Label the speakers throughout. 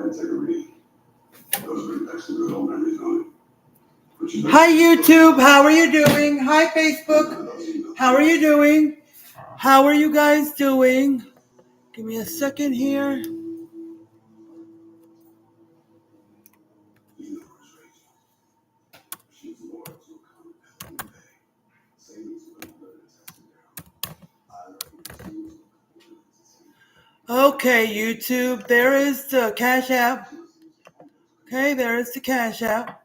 Speaker 1: Hi YouTube, how are you doing? Hi Facebook, how are you doing? How are you guys doing? Give me a second here. Okay, YouTube, there is the Cash App. Okay, there is the Cash App.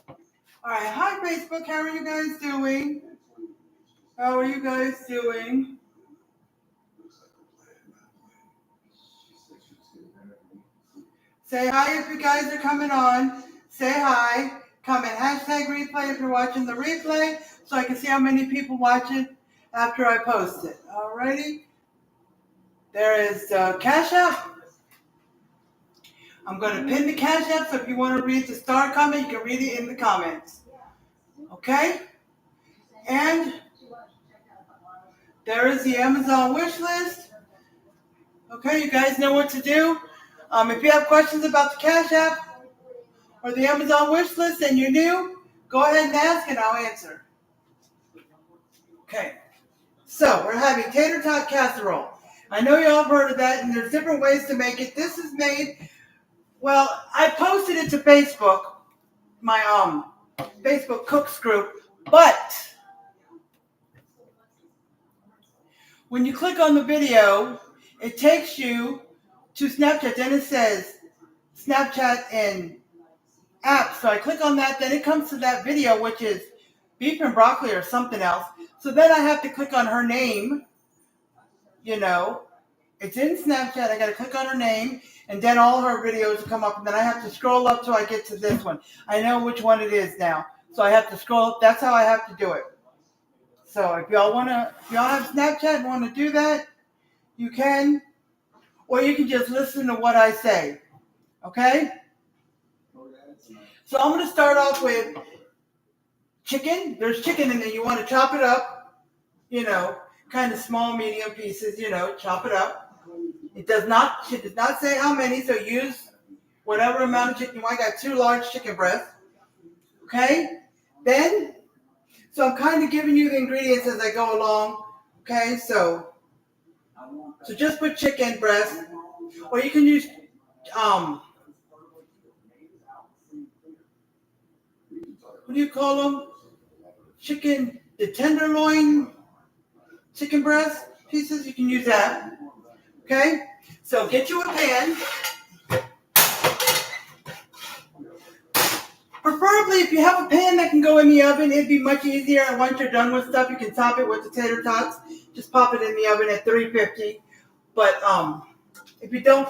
Speaker 1: All right, hi Facebook, how are you guys doing? How are you guys doing? Say hi if you guys are coming on. Say hi. Comment hashtag replay if you're watching the replay so I can see how many people watch it after I post it. Alrighty. There is Cash App. I'm going to pin the Cash App, so if you want to read the star comment, you can read it in the comments. Okay? And there is the Amazon wish list. Okay, you guys know what to do. If you have questions about the Cash App or the Amazon wish list and you're new, go ahead and ask and I'll answer. Okay, so we're having tater tot casserole. I know you all have heard of that, and there's different ways to make it. This is made, well, I posted it to Facebook, my Facebook cooks group, but when you click on the video, it takes you to Snapchat. Then it says Snapchat and app. So I click on that, then it comes to that video, which is beef and broccoli or something else. So then I have to click on her name. You know, it's in Snapchat. I got to click on her name, and then all her videos come up, and then I have to scroll up till I get to this one. I know which one it is now, so I have to scroll up. That's how I have to do it. So if y'all have Snapchat and want to do that, you can, or you can just listen to what I say. Okay? So I'm going to start off with chicken. There's chicken in there. You want to chop it up, kind of small, medium pieces, chop it up. She does not say how many, so use whatever amount of chicken you want. I got 2 large chicken breasts. Okay? Then, so I'm kind of giving you the ingredients as I go along. Okay? So just put chicken breast, or you can use, what do you call them? Chicken, the tenderloin chicken breast pieces, you can use that. Okay? So get you a pan. Preferably, if you have a pan that can go in the oven, it'd be much easier. And once you're done with stuff, you can top it with the tater tots. Just pop it in the oven at 350. But if you don't,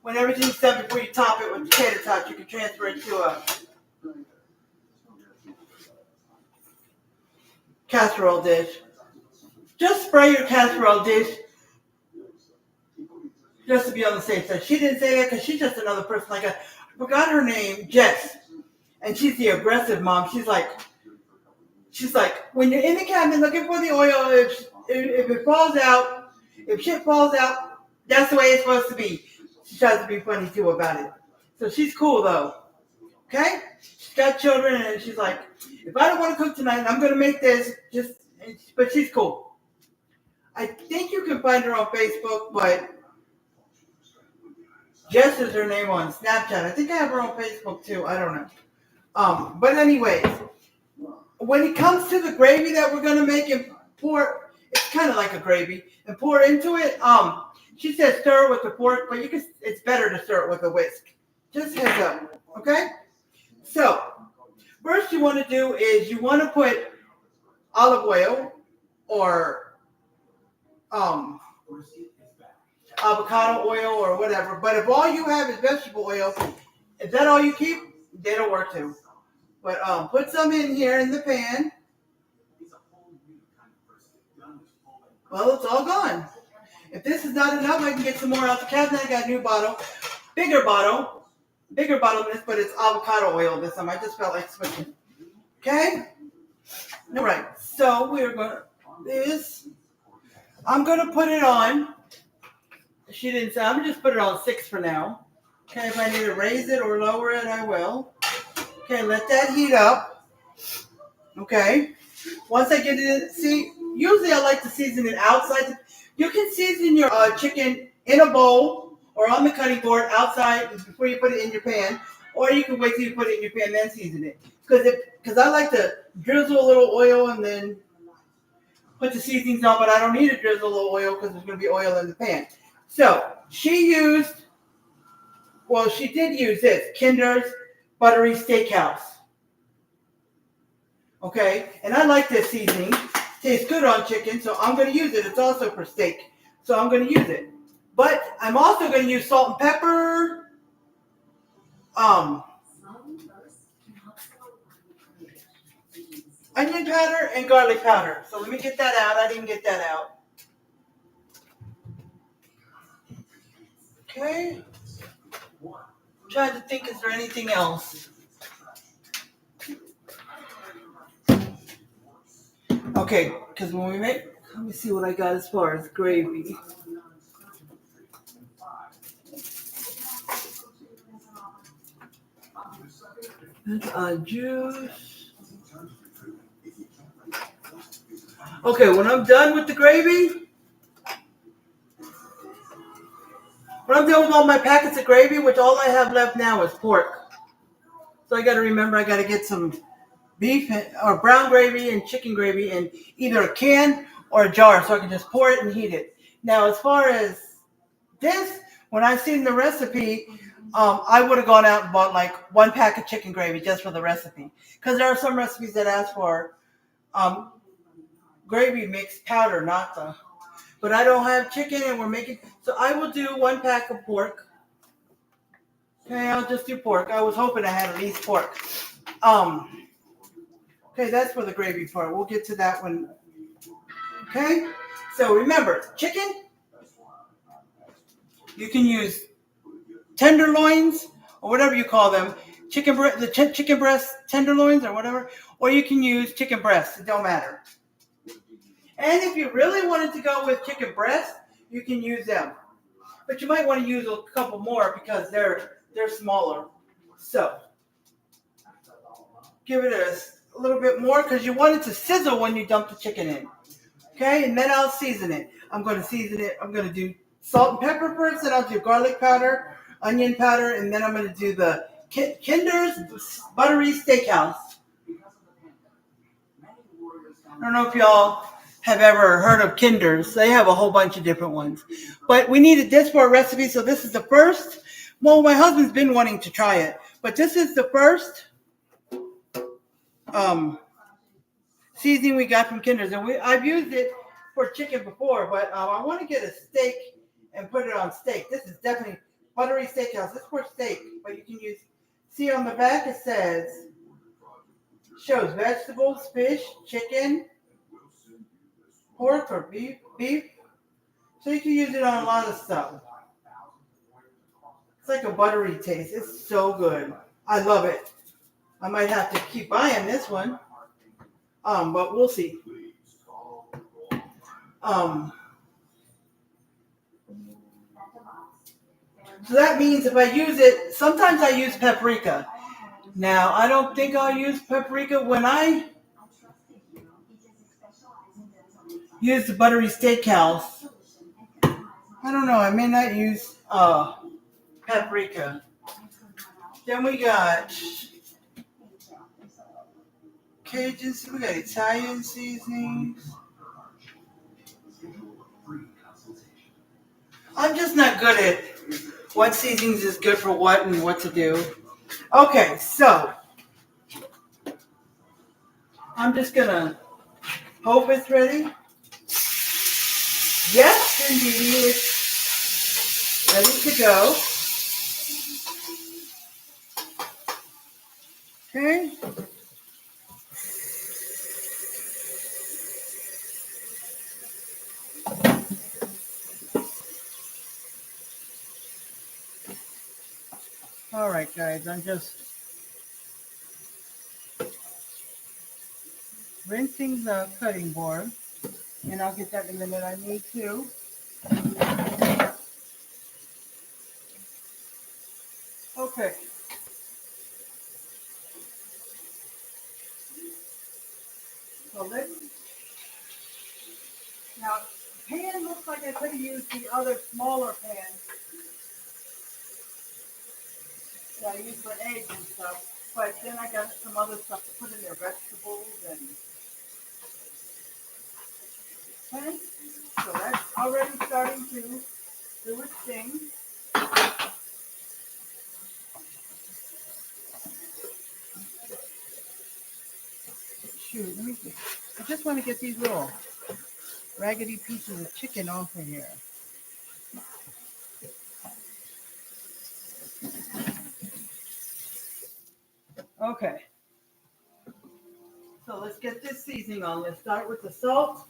Speaker 1: when everything's done before you top it with the tater tots, you can transfer it to a casserole dish. Just spray your casserole dish just to be on the safe side. She didn't say that because she's just another person like that. I forgot her name, Jess. And she's the aggressive mom. She's like, when you're in the cabinet looking for the oil, if it falls out, if shit falls out, that's the way it's supposed to be. She tries to be funny too about it. So she's cool though. Okay? She's got children and she's like, if I don't want to cook tonight, I'm going to make this. But she's cool. I think you can find her on Facebook, but Jess is her name on Snapchat. I think I have her on Facebook too. I don't know. But anyways, when it comes to the gravy that we're going to make and pour, it's kind of like a gravy, and pour into it, she says stir it with a fork, but it's better to stir it with a whisk. Just heads up, okay? So, first you want to do is you want to put olive oil or avocado oil or whatever, but if all you have is vegetable oil, is that all you keep? That'll work too. But put some in here in the pan. Well, it's all gone. If this is not enough, I can get some more out the cabinet. I got a new bottle, bigger bottle than this, but it's avocado oil this time. I just felt like switching. Okay? All right. So we're going to, I'm going to put it on. She didn't say, I'm going to just put it on 6 for now. Okay, if I need to raise it or lower it, I will. Okay, let that heat up. Okay. Once I get it in, see, usually I like to season it outside. You can season your chicken in a bowl or on the cutting board outside before you put it in your pan, or you can wait till you put it in your pan and then season it. Because I like to drizzle a little oil and then put the seasonings on, but I don't need to drizzle a little oil because there's going to be oil in the pan. So she did use this Kinder's Buttery Steakhouse. Okay, and I like this seasoning. Tastes good on chicken, so I'm going to use it. It's also for steak, so I'm going to use it. But I'm also going to use salt and pepper, onion powder, and garlic powder. So let me get that out. I didn't get that out. Okay. I'm trying to think, is there anything else? Okay, because when we make, let me see what I got as far as gravy. Juice. Okay, when I'm done with the gravy, when I'm done with all my packets of gravy, which all I have left now is pork. So I got to remember I got to get some beef or brown gravy and chicken gravy in either a can or a jar so I can just pour it and heat it. Now, as far as this, when I seen the recipe, I would have gone out and bought like 1 pack of chicken gravy just for the recipe. Because there are some recipes that ask for gravy mixed powder, not the. But I don't have chicken and we're making, so I will do 1 pack of pork. Okay, I'll just do pork. I was hoping I had at least pork. Okay, that's for the gravy part. We'll get to that one. Okay, so remember, chicken, you can use tenderloins or whatever you call them, chicken breast tenderloins or whatever, or you can use chicken breasts. It don't matter. And if you really wanted to go with chicken breast, you can use them. But you might want to use a couple more because they're smaller. So give it a little bit more because you want it to sizzle when you dump the chicken in. Okay, and then I'll season it. I'm going to season it. I'm going to do salt and pepper first, then I'll do garlic powder, onion powder, and then I'm going to do the Kinder's Buttery Steakhouse. I don't know if y'all have ever heard of Kinder's. They have a whole bunch of different ones. But we needed this for a recipe, so this is the first. Well, my husband's been wanting to try it, but this is the first seasoning we got from Kinder's. And I've used it for chicken before, but I want to get a steak and put it on steak. This is definitely Buttery Steakhouse. This is for steak, but you can use, see on the back it says, shows vegetables, fish, chicken, pork or beef. So you can use it on a lot of stuff. It's like a buttery taste. It's so good. I love it. I might have to keep buying this one. But we'll see. So that means if I use it, sometimes I use paprika. Now, I don't think I'll use paprika when I use the Buttery Steakhouse. I don't know. I may not use paprika. Then we got Cajun, we got Italian seasonings. I'm just not good at what seasonings is good for what and what to do. Okay, so I'm just gonna hope it's ready. Yes, indeed, it's ready to go. Okay. All right, guys, I'm just rinsing the cutting board, and I'll get that in a minute. I need to. Okay. So let's, now, pan looks like I could have used the other smaller pan that I use for eggs and stuff. But then I got some other stuff to put in there, vegetables and, okay. So that's already starting to do its thing. Shoot, let me see. I just want to get these little raggedy pieces of chicken off of here. Okay. So let's get this seasoning on. Let's start with the salt.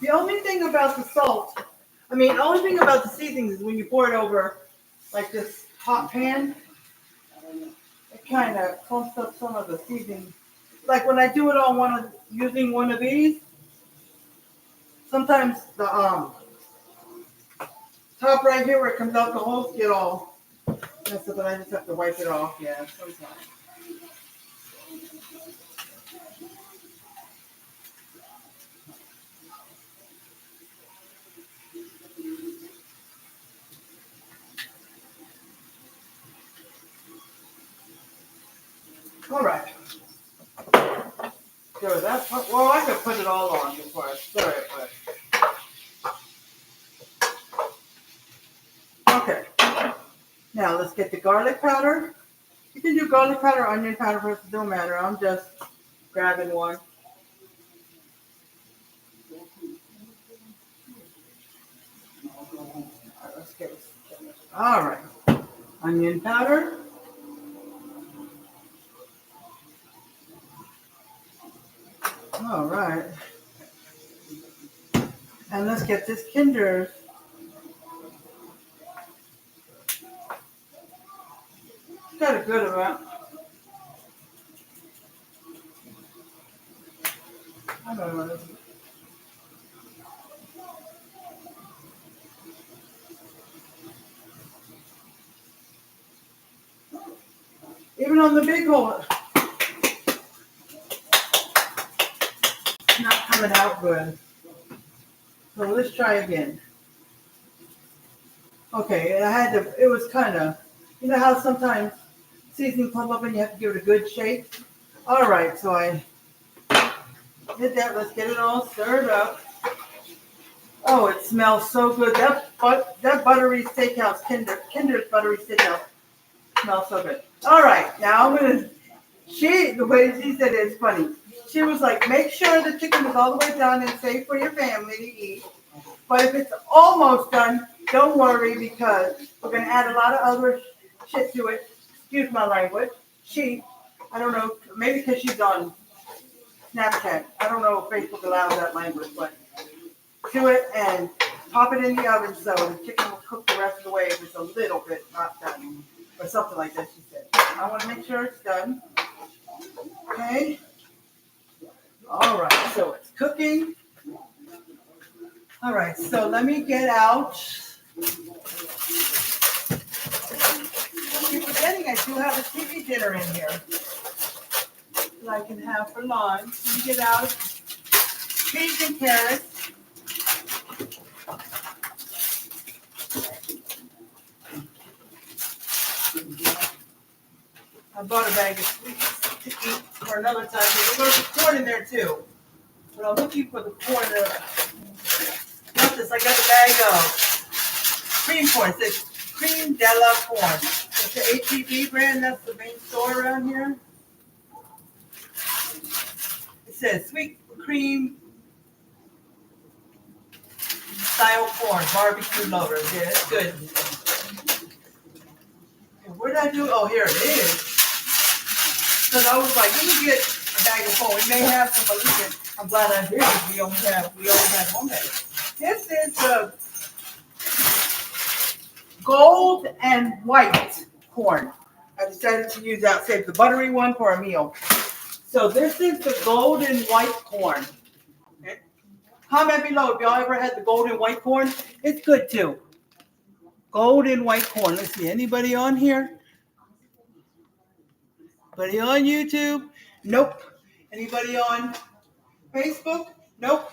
Speaker 1: The only thing about the salt, the only thing about the seasoning is when you pour it over like this hot pan, it kind of clumps up some of the seasoning. Like when I do it on using one of these, sometimes the top right here where it comes out the holes get all messed up, but I just have to wipe it off. Yeah, sometimes. All right. So that's, well, I could put it all on before I stir it, but. Okay. Now let's get the garlic powder. You can do garlic powder, onion powder, but it don't matter. I'm just grabbing one. Let's get it. All right. Onion powder. All right. And let's get this Kinder. Got a good amount. I don't know. Even on the big hole, it's not coming out good. So let's try again. Okay, it was kind of, you know how sometimes seasoning comes up and you have to give it a good shake? All right, so I did that. Let's get it all stirred up. Oh, it smells so good. That buttery steakhouse, Kinder's buttery steakhouse smells so good. All right, now the way she said it is funny. She was like, make sure the chicken is all the way done and safe for your family to eat. But if it's almost done, don't worry because we're going to add a lot of other shit to it. Excuse my language. I don't know, maybe because she's on Snapchat. I don't know if Facebook allows that language, but do it and pop it in the oven so the chicken will cook the rest of the way if it's a little bit not done. Or something like that, she said. I want to make sure it's done. Okay. All right, so it's cooking. All right, so let me get out. I keep forgetting I do have a TV dinner in here that I can have for lunch. Let me get out peas and carrots. I bought a bag of sweets to eat for another time. There's a little corn in there too. But I'm looking for the corn. Not this. I got a bag of cream corn. It says Cream de la Corn. It's the HEB brand. That's the main store around here. It says sweet cream style corn, barbecue lovers. Yeah, it's good. And where did I do? Oh, here it is. Because I was like, let me get a bag of corn. We may have some, but I'm glad I did. We only had one bag. This is the gold and white corn. I decided to save the buttery one for a meal. So this is the gold and white corn. Okay. Comment below if y'all ever had the golden white corn. It's good too. Golden white corn. Let's see. Anybody on here? Anybody on YouTube? Nope. Anybody on Facebook? Nope.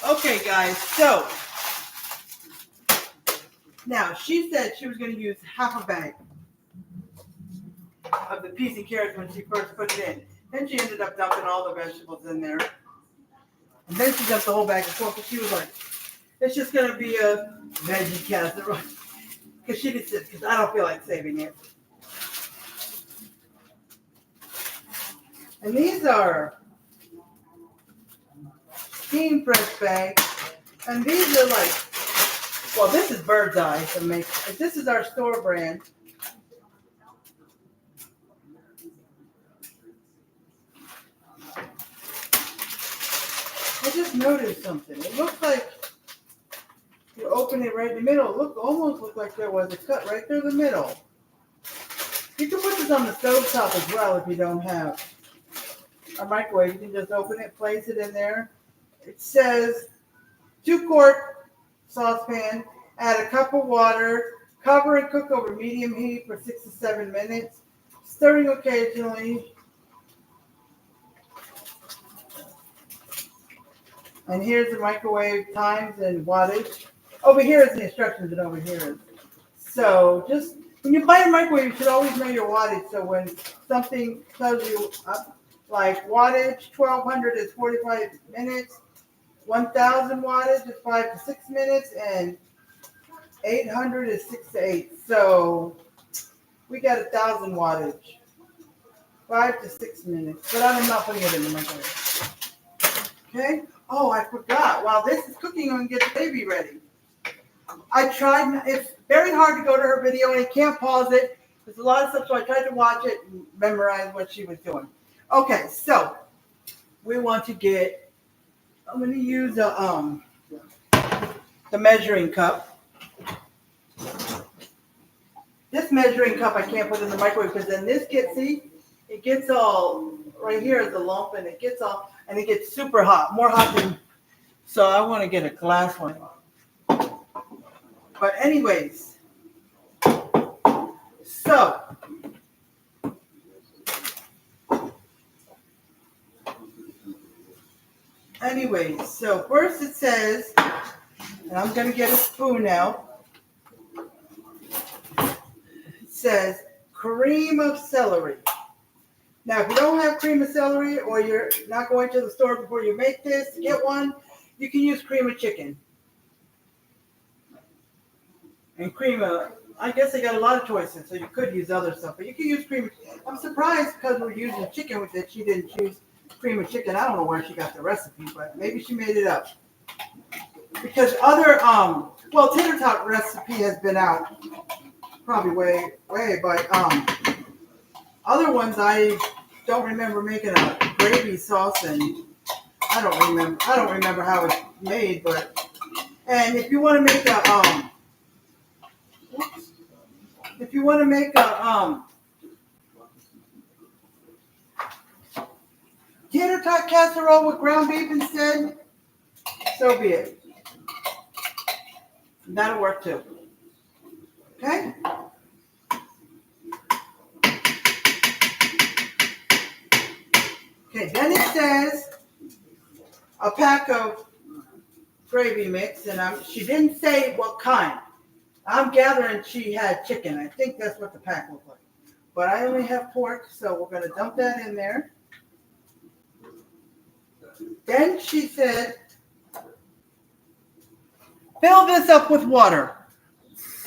Speaker 1: Okay, guys. So now she said she was going to use half a bag of the peas and carrots when she first put it in. Then she ended up dumping all the vegetables in there. And then she dumped the whole bag of corn because she was like, it's just going to be a veggie casserole. Because she did because I don't feel like saving it. And these are steam fresh bags. And these are like, well, this is Bird's Eye to make. This is our store brand. I just noticed something. It looks like you open it right in the middle. It almost looked like there was a cut right through the middle. You can put this on the stove top as well if you don't have a microwave. You can just open it, place it in there. It says 2-quart saucepan, add a cup of water, cover and cook over medium heat for 6 to 7 minutes, stirring occasionally. And here's the microwave times and wattage. Over here is the instructions, and over here is. So just when you buy a microwave, you should always know your wattage. So when something tells you like wattage 1200 is 45 minutes, 1000 wattage is 5 to 6 minutes, and 800 is 6 to 8. So we got 1000 wattage, 5 to 6 minutes. But I'm not putting it in the microwave. Okay. Oh, I forgot. While this is cooking, I'm going to get the baby ready. I tried. It's very hard to go to her video, and you can't pause it. There's a lot of stuff, so I tried to watch it and memorize what she was doing. Okay, so we want to get, I'm going to use the measuring cup. This measuring cup I can't put in the microwave because then this gets, see, it gets all, right here is the lump, and it gets all, and it gets super hot, more hot than, so I want to get a glass one. But anyways, so first it says, and I'm going to get a spoon now. It says cream of celery. Now, if you don't have cream of celery, or you're not going to the store before you make this to get one, you can use cream of chicken. And cream of, I guess they got a lot of choices, so you could use other stuff, but you can use cream. I'm surprised because we're using chicken with it, she didn't choose cream of chicken. I don't know where she got the recipe, but maybe she made it up. Because other, Tater Tot recipe has been out probably way, but other ones I don't remember making a gravy sauce, and I don't remember how it's made, but, and if you want to make a, tater tot casserole with ground beef instead, so be it. That'll work too. Okay? Okay, then it says a pack of gravy mix, and she didn't say what kind. I'm gathering she had chicken. I think that's what the pack looked like. But I only have pork, so we're going to dump that in there. Then she said, fill this up with water.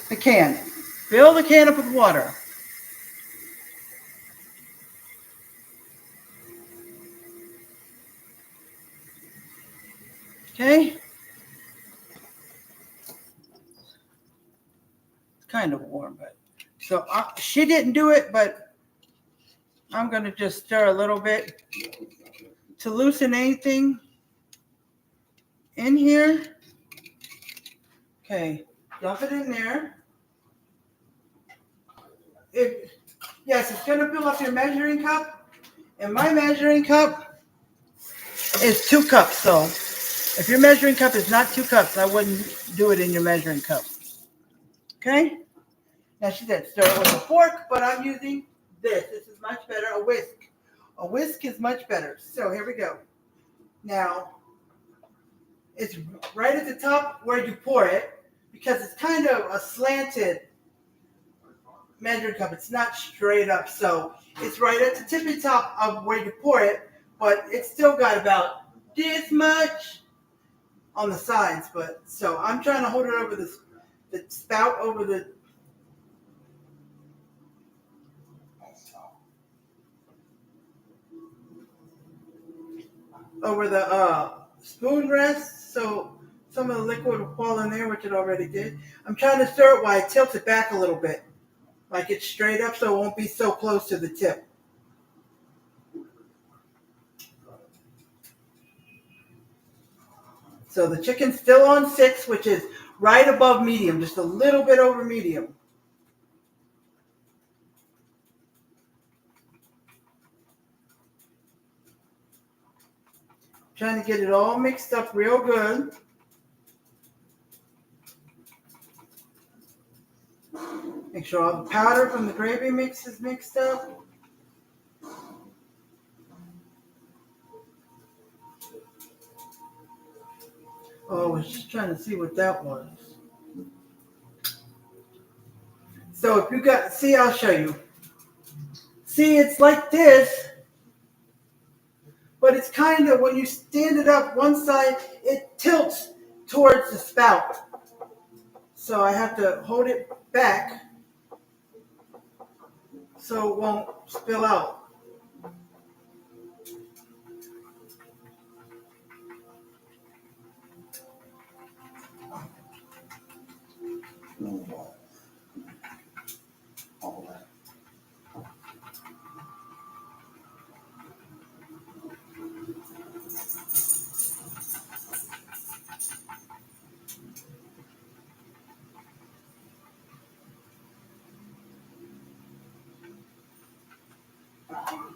Speaker 1: The can. Fill the can up with water. Okay? It's kind of warm, but so she didn't do it, but I'm going to just stir a little bit to loosen anything in here. Okay, dump it in there. Yes, it's going to fill up your measuring cup. And my measuring cup is 2 cups, so If your measuring cup is not 2 cups, I wouldn't do it in your measuring cup. Okay? Now she said stir it with a fork, but I'm using this. This is much better, a whisk. A whisk is much better. So here we go. Now, it's right at the top where you pour it because it's kind of a slanted measuring cup. It's not straight up. So it's right at the tippy top of where you pour it, but it's still got about this much on the sides. But so I'm trying to hold it over the spout over the spoon rest, so some of the liquid will fall in there, which it already did. I'm trying to stir it while I tilt it back a little bit, like it's straight up so it won't be so close to the tip. So the chicken's still on 6, which is right above medium, just a little bit over medium. Trying to get it all mixed up real good. Make sure all the powder from the gravy mix is mixed up. Oh, I was just trying to see what that was. So if you got, see, I'll show you. See, it's like this, but it's kind of, when you stand it up one side, it tilts towards the spout. So I have to hold it back so it won't spill out.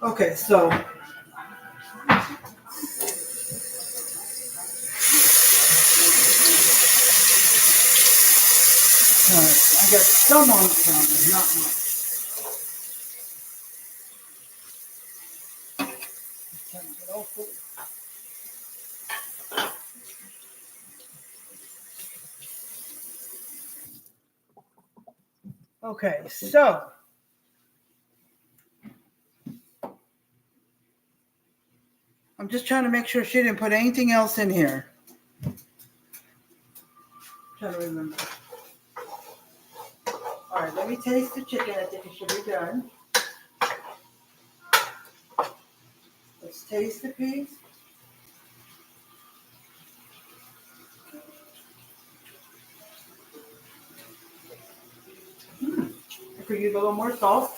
Speaker 1: Okay, so I got some on the counter, not much. Okay, so I'm just trying to make sure she didn't put anything else in here. Trying to remember. All right, let me taste the chicken. I think it should be done. Let's taste the piece. I could use a little more salt.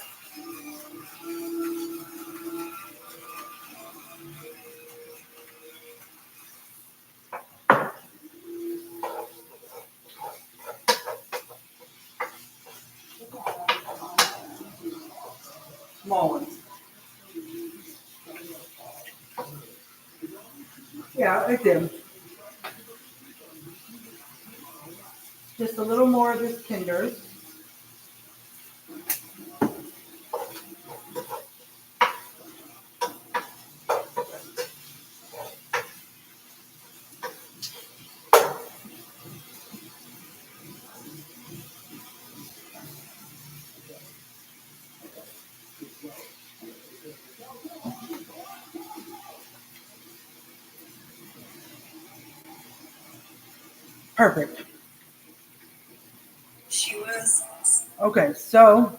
Speaker 1: Small ones. Yeah, I did. Just a little more of this Kinder's. Perfect. She was. Okay, so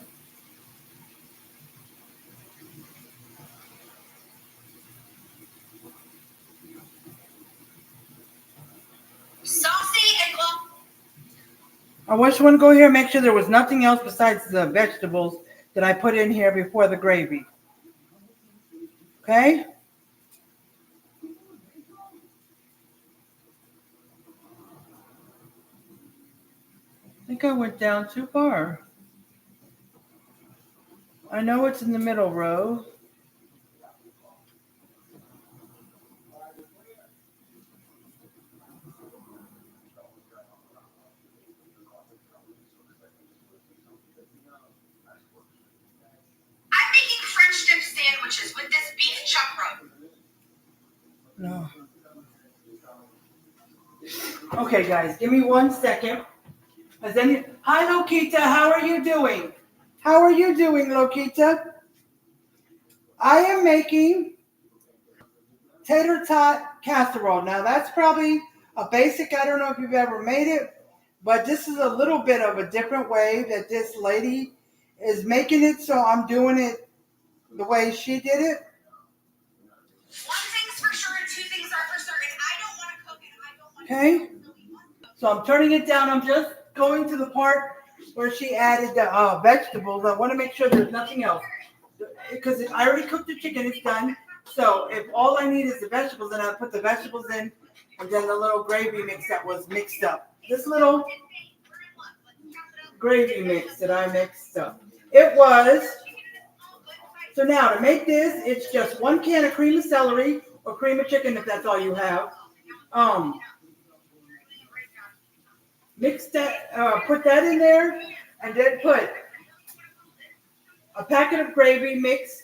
Speaker 1: saucy and I just want to go here and make sure there was nothing else besides the vegetables that I put in here before the gravy. Okay? I think I went down too far. I know it's in the middle row. Okay, guys, give me 1 second. Hi, Lokita. How are you doing? How are you doing, Lokita? I am making tater tot casserole. Now, that's probably a basic. I don't know if you've ever made it, but this is a little bit of a different way that this lady is making it. So I'm doing it the way she did it. One thing's for sure, and two things are for certain. I don't want to cook it. I don't want to. Okay. So I'm turning it down. I'm just going to the part where she added the vegetables. I want to make sure there's nothing else because I already cooked the chicken. It's done. So if all I need is the vegetables, then I put the vegetables in, and then the little gravy mix that was mixed up. This little gravy mix that I mixed up. It was. So now to make this, it's just 1 can of cream of celery or cream of chicken if that's all you have. Mix that, put that in there, and then put a packet of gravy mix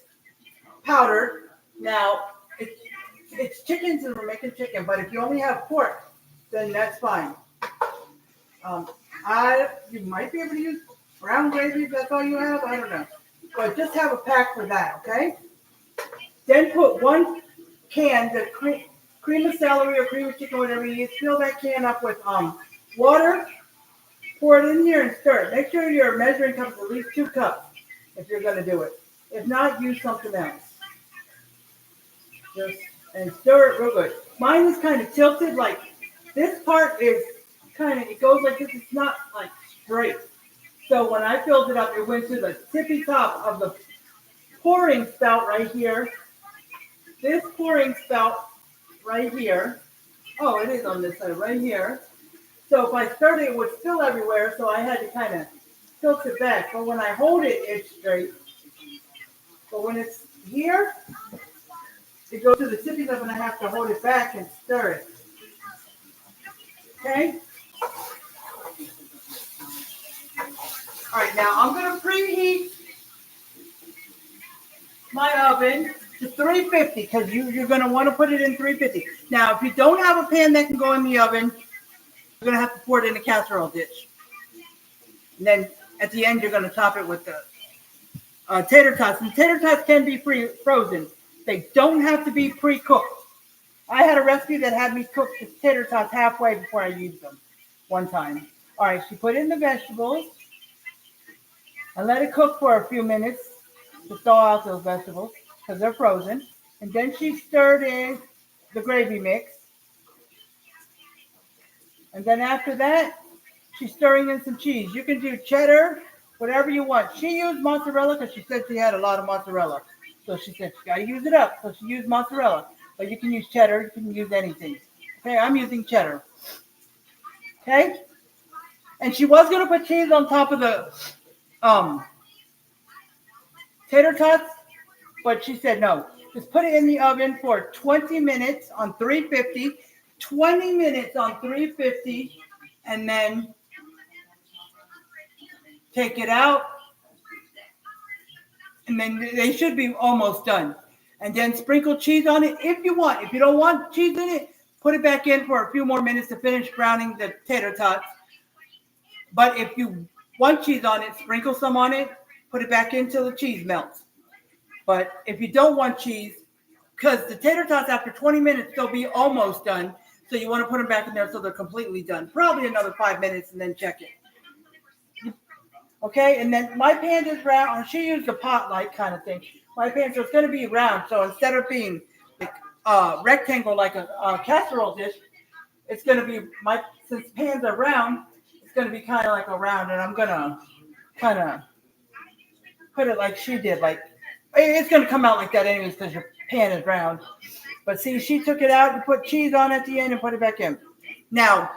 Speaker 1: powdered. Now it's chicken, so we're making chicken, but if you only have pork, then that's fine. You might be able to use brown gravy if that's all you have. I don't know, but just have a pack for that, okay? Then put 1 can, the cream of celery or cream of chicken, whatever you use. Fill that can up with water. Pour it in here and stir it. Make sure your measuring cup is at least 2 cups if you're going to do it. If not, use something else. And stir it real good. Mine is kind of tilted, like this part is kind of, it goes like this. It's not like straight. So when I filled it up, it went to the tippy top of the pouring spout right here. This pouring spout right here. Oh, it is on this side right here. So if I stirred it, it would spill everywhere, so I had to kind of tilt it back. But when I hold it, it's straight. But when it's here, it goes to the tippy top, and I have to hold it back and stir it. Okay? All right, now I'm going to preheat my oven to 350 because you're going to want to put it in 350. Now, if you don't have a pan that can go in the oven, you're going to have to pour it in a casserole dish. And then at the end, you're going to top it with the tater tots. And tater tots can be frozen. They don't have to be pre-cooked. I had a recipe that had me cook the tater tots halfway before I used them one time. All right, she put in the vegetables and let it cook for a few minutes to thaw out those vegetables because they're frozen. And then she stirred in the gravy mix. And then after that, she's stirring in some cheese. You can do cheddar, whatever you want. She used mozzarella because she said she had a lot of mozzarella. So she said she got to use it up. So she used mozzarella. But you can use cheddar. You can use anything. Okay, I'm using cheddar. Okay? And she was going to put cheese on top of the tater tots, but she said no. Just put it in the oven for 20 minutes on 350. 20 minutes on 350, and then take it out, and then they should be almost done. And then sprinkle cheese on it if you want. If you don't want cheese in it, put it back in for a few more minutes to finish browning the tater tots. But if you want cheese on it, sprinkle some on it, put it back in till the cheese melts. But if you don't want cheese, because the tater tots after 20 minutes, they'll be almost done. So you want to put them back in there so they're completely done. Probably another 5 minutes and then check it. Okay, and then my pan is round. She used a pot-like kind of thing. My pan, so it's going to be round. So instead of being like rectangle like a casserole dish, it's going to be, since pans are round, it's going to be kind of like a round. And I'm going to kind of put it like she did. Like, it's going to come out like that anyways because your pan is round. But see, she took it out and put cheese on at the end and put it back in. Now,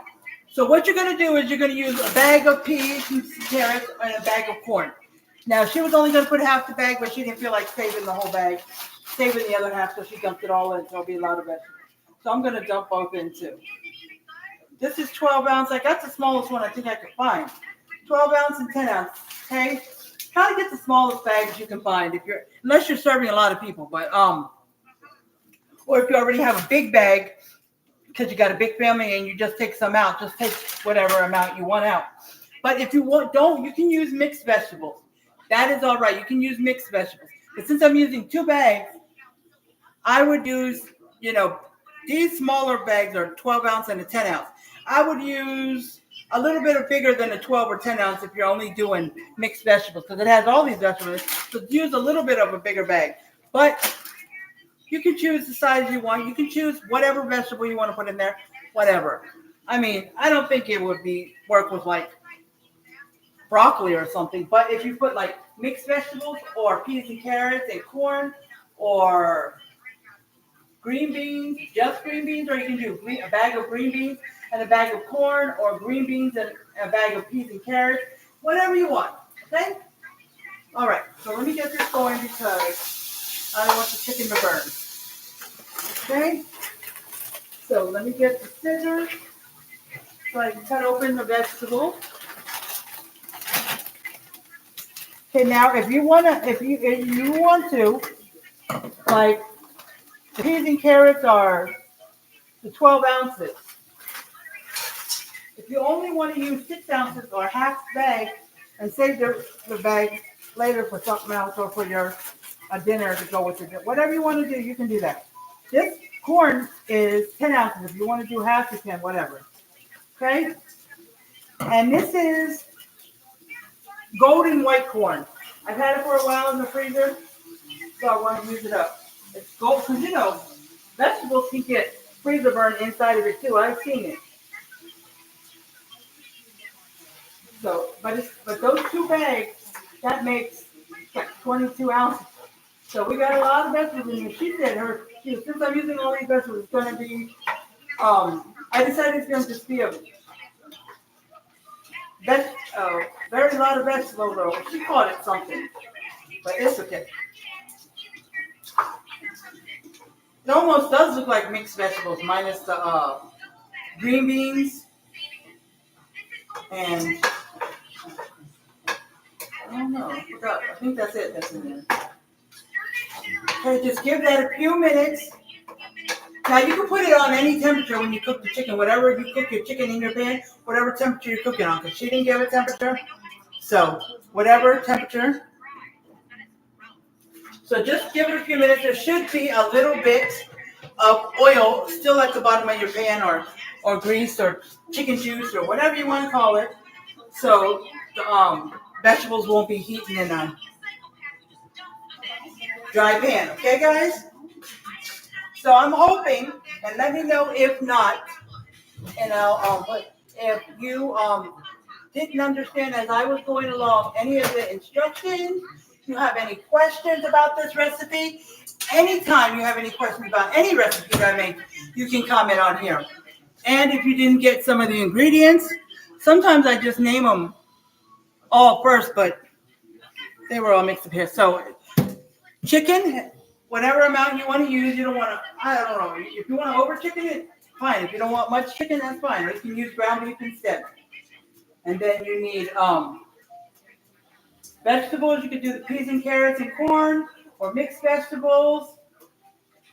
Speaker 1: so what you're going to do is you're going to use a bag of peas and carrots and a bag of corn. Now, she was only going to put half the bag, but she didn't feel like saving the whole bag, saving the other half, so she dumped it all in. So it'll be a lot of vegetables. So I'm going to dump both in too. This is 12 ounce. I got the smallest one I think I could find. 12 ounce and 10 ounce. Okay, try to get the smallest bags you can find unless you're serving a lot of people. But or if you already have a big bag, because you got a big family and you just take some out. Just take whatever amount you want out. But if you don't, you can use mixed vegetables. That is all right. You can use mixed vegetables. But since I'm using 2 bags, I would use, these smaller bags are 12 ounce and a 10 ounce. I would use a little bit of bigger than a 12 or 10 ounce if you're only doing mixed vegetables, because it has all these vegetables. So use a little bit of a bigger bag. But you can choose the size you want. You can choose whatever vegetable you want to put in there, whatever. I mean, I don't think it would work with like broccoli or something. But if you put like mixed vegetables or peas and carrots and corn or green beans, just green beans, or you can do a bag of green beans and a bag of corn, or green beans and a bag of peas and carrots, whatever you want, okay? All right, so let me get this going because I don't want the chicken to burn, okay? So let me get the scissors so I can cut open the vegetable. Okay, now if you want to, like, the peas and carrots are the 12 ounces. If you only want to use 6 ounces or half bag and save the bag later for something else or for your dinner to go with your dinner, whatever you want to do, you can do that. This corn is 10 ounces. If you want to do half, you can, whatever. Okay? And this is golden white corn. I've had it for a while in the freezer, so I want to use it up. It's gold because, vegetables can get freezer burn inside of it too. I've seen it. So, but those 2 bags, that makes like 22 ounces. So we got a lot of vegetables in here. She said since I'm using all these vegetables, it's going to be, I decided it's going to just be a very lot of vegetables, though. She called it something, but it's okay. It almost does look like mixed vegetables, minus the green beans and I don't know. I forgot. I think that's it. That's in there. Okay, just give that a few minutes. Now you can put it on any temperature when you cook the chicken. Whatever you cook your chicken in your pan, whatever temperature you're cooking on, because she didn't give a temperature. So whatever temperature. So just give it a few minutes. There should be a little bit of oil still at the bottom of your pan, or grease, or chicken juice, or whatever you want to call it. So the vegetables won't be heating in a dry pan. Okay, guys? So I'm hoping, and let me know if not, but if you didn't understand as I was going along any of the instructions, you have any questions about this recipe, anytime you have any questions about any recipe that I make, you can comment on here. And if you didn't get some of the ingredients, sometimes I just name them all first, but they were all mixed up here. So chicken, whatever amount you want to use, you don't want to, I don't know, if you want to over chicken it, fine. If you don't want much chicken, that's fine. Or you can use ground beef instead. And then you need vegetables. You could do the peas and carrots and corn, or mixed vegetables.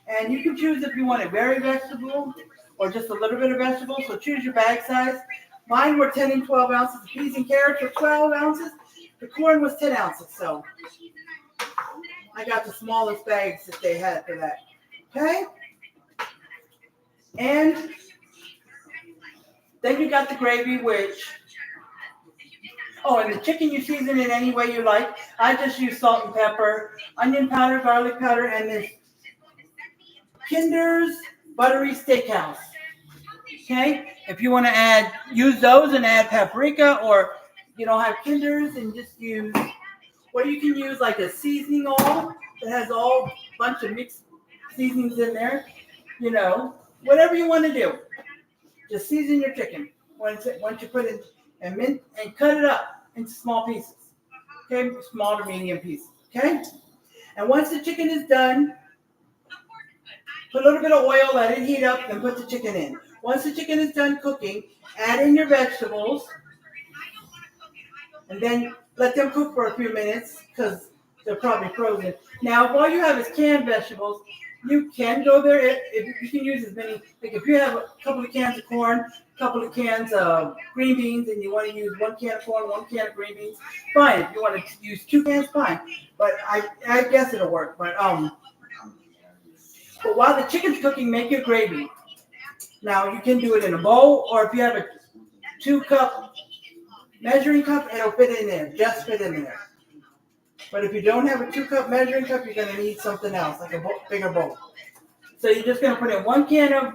Speaker 1: And you can choose if you want a very vegetable or just a little bit of vegetable. So choose your bag size. Mine were 10 and 12 ounces. The peas and carrots were 12 ounces. The corn was 10 ounces. So I got the smallest bags that they had for that. Okay? And then you got the gravy, which, and the chicken you season it any way you like. I just use salt and pepper, onion powder, garlic powder, and this Kinder's Buttery Steakhouse. Okay? If you want to use those and add paprika, or you don't have Kinder's and just use, or you can use like a seasoning oil that has all bunch of mixed seasonings in there. Whatever you want to do. Just season your chicken once you put it and cut it up into small pieces. Okay, small to medium pieces. Okay, and once the chicken is done, put a little bit of oil, let it heat up, then put the chicken in. Once the chicken is done cooking, add in your vegetables, and then let them cook for a few minutes because they're probably frozen. Now, if all you have is canned vegetables, You can go there if you can use as many. Like if you have a couple of cans of corn, a couple of cans of green beans, and you want to use 1 can of corn, 1 can of green beans, fine. If you want to use 2 cans, fine. But I guess it'll work. But while the chicken's cooking, make your gravy. Now you can do it in a bowl, or if you have a 2 cup measuring cup, it'll fit in there. Just fit in there. But if you don't have a 2 cup measuring cup, you're gonna need something else, like a bigger bowl. So you're just gonna put in 1 can of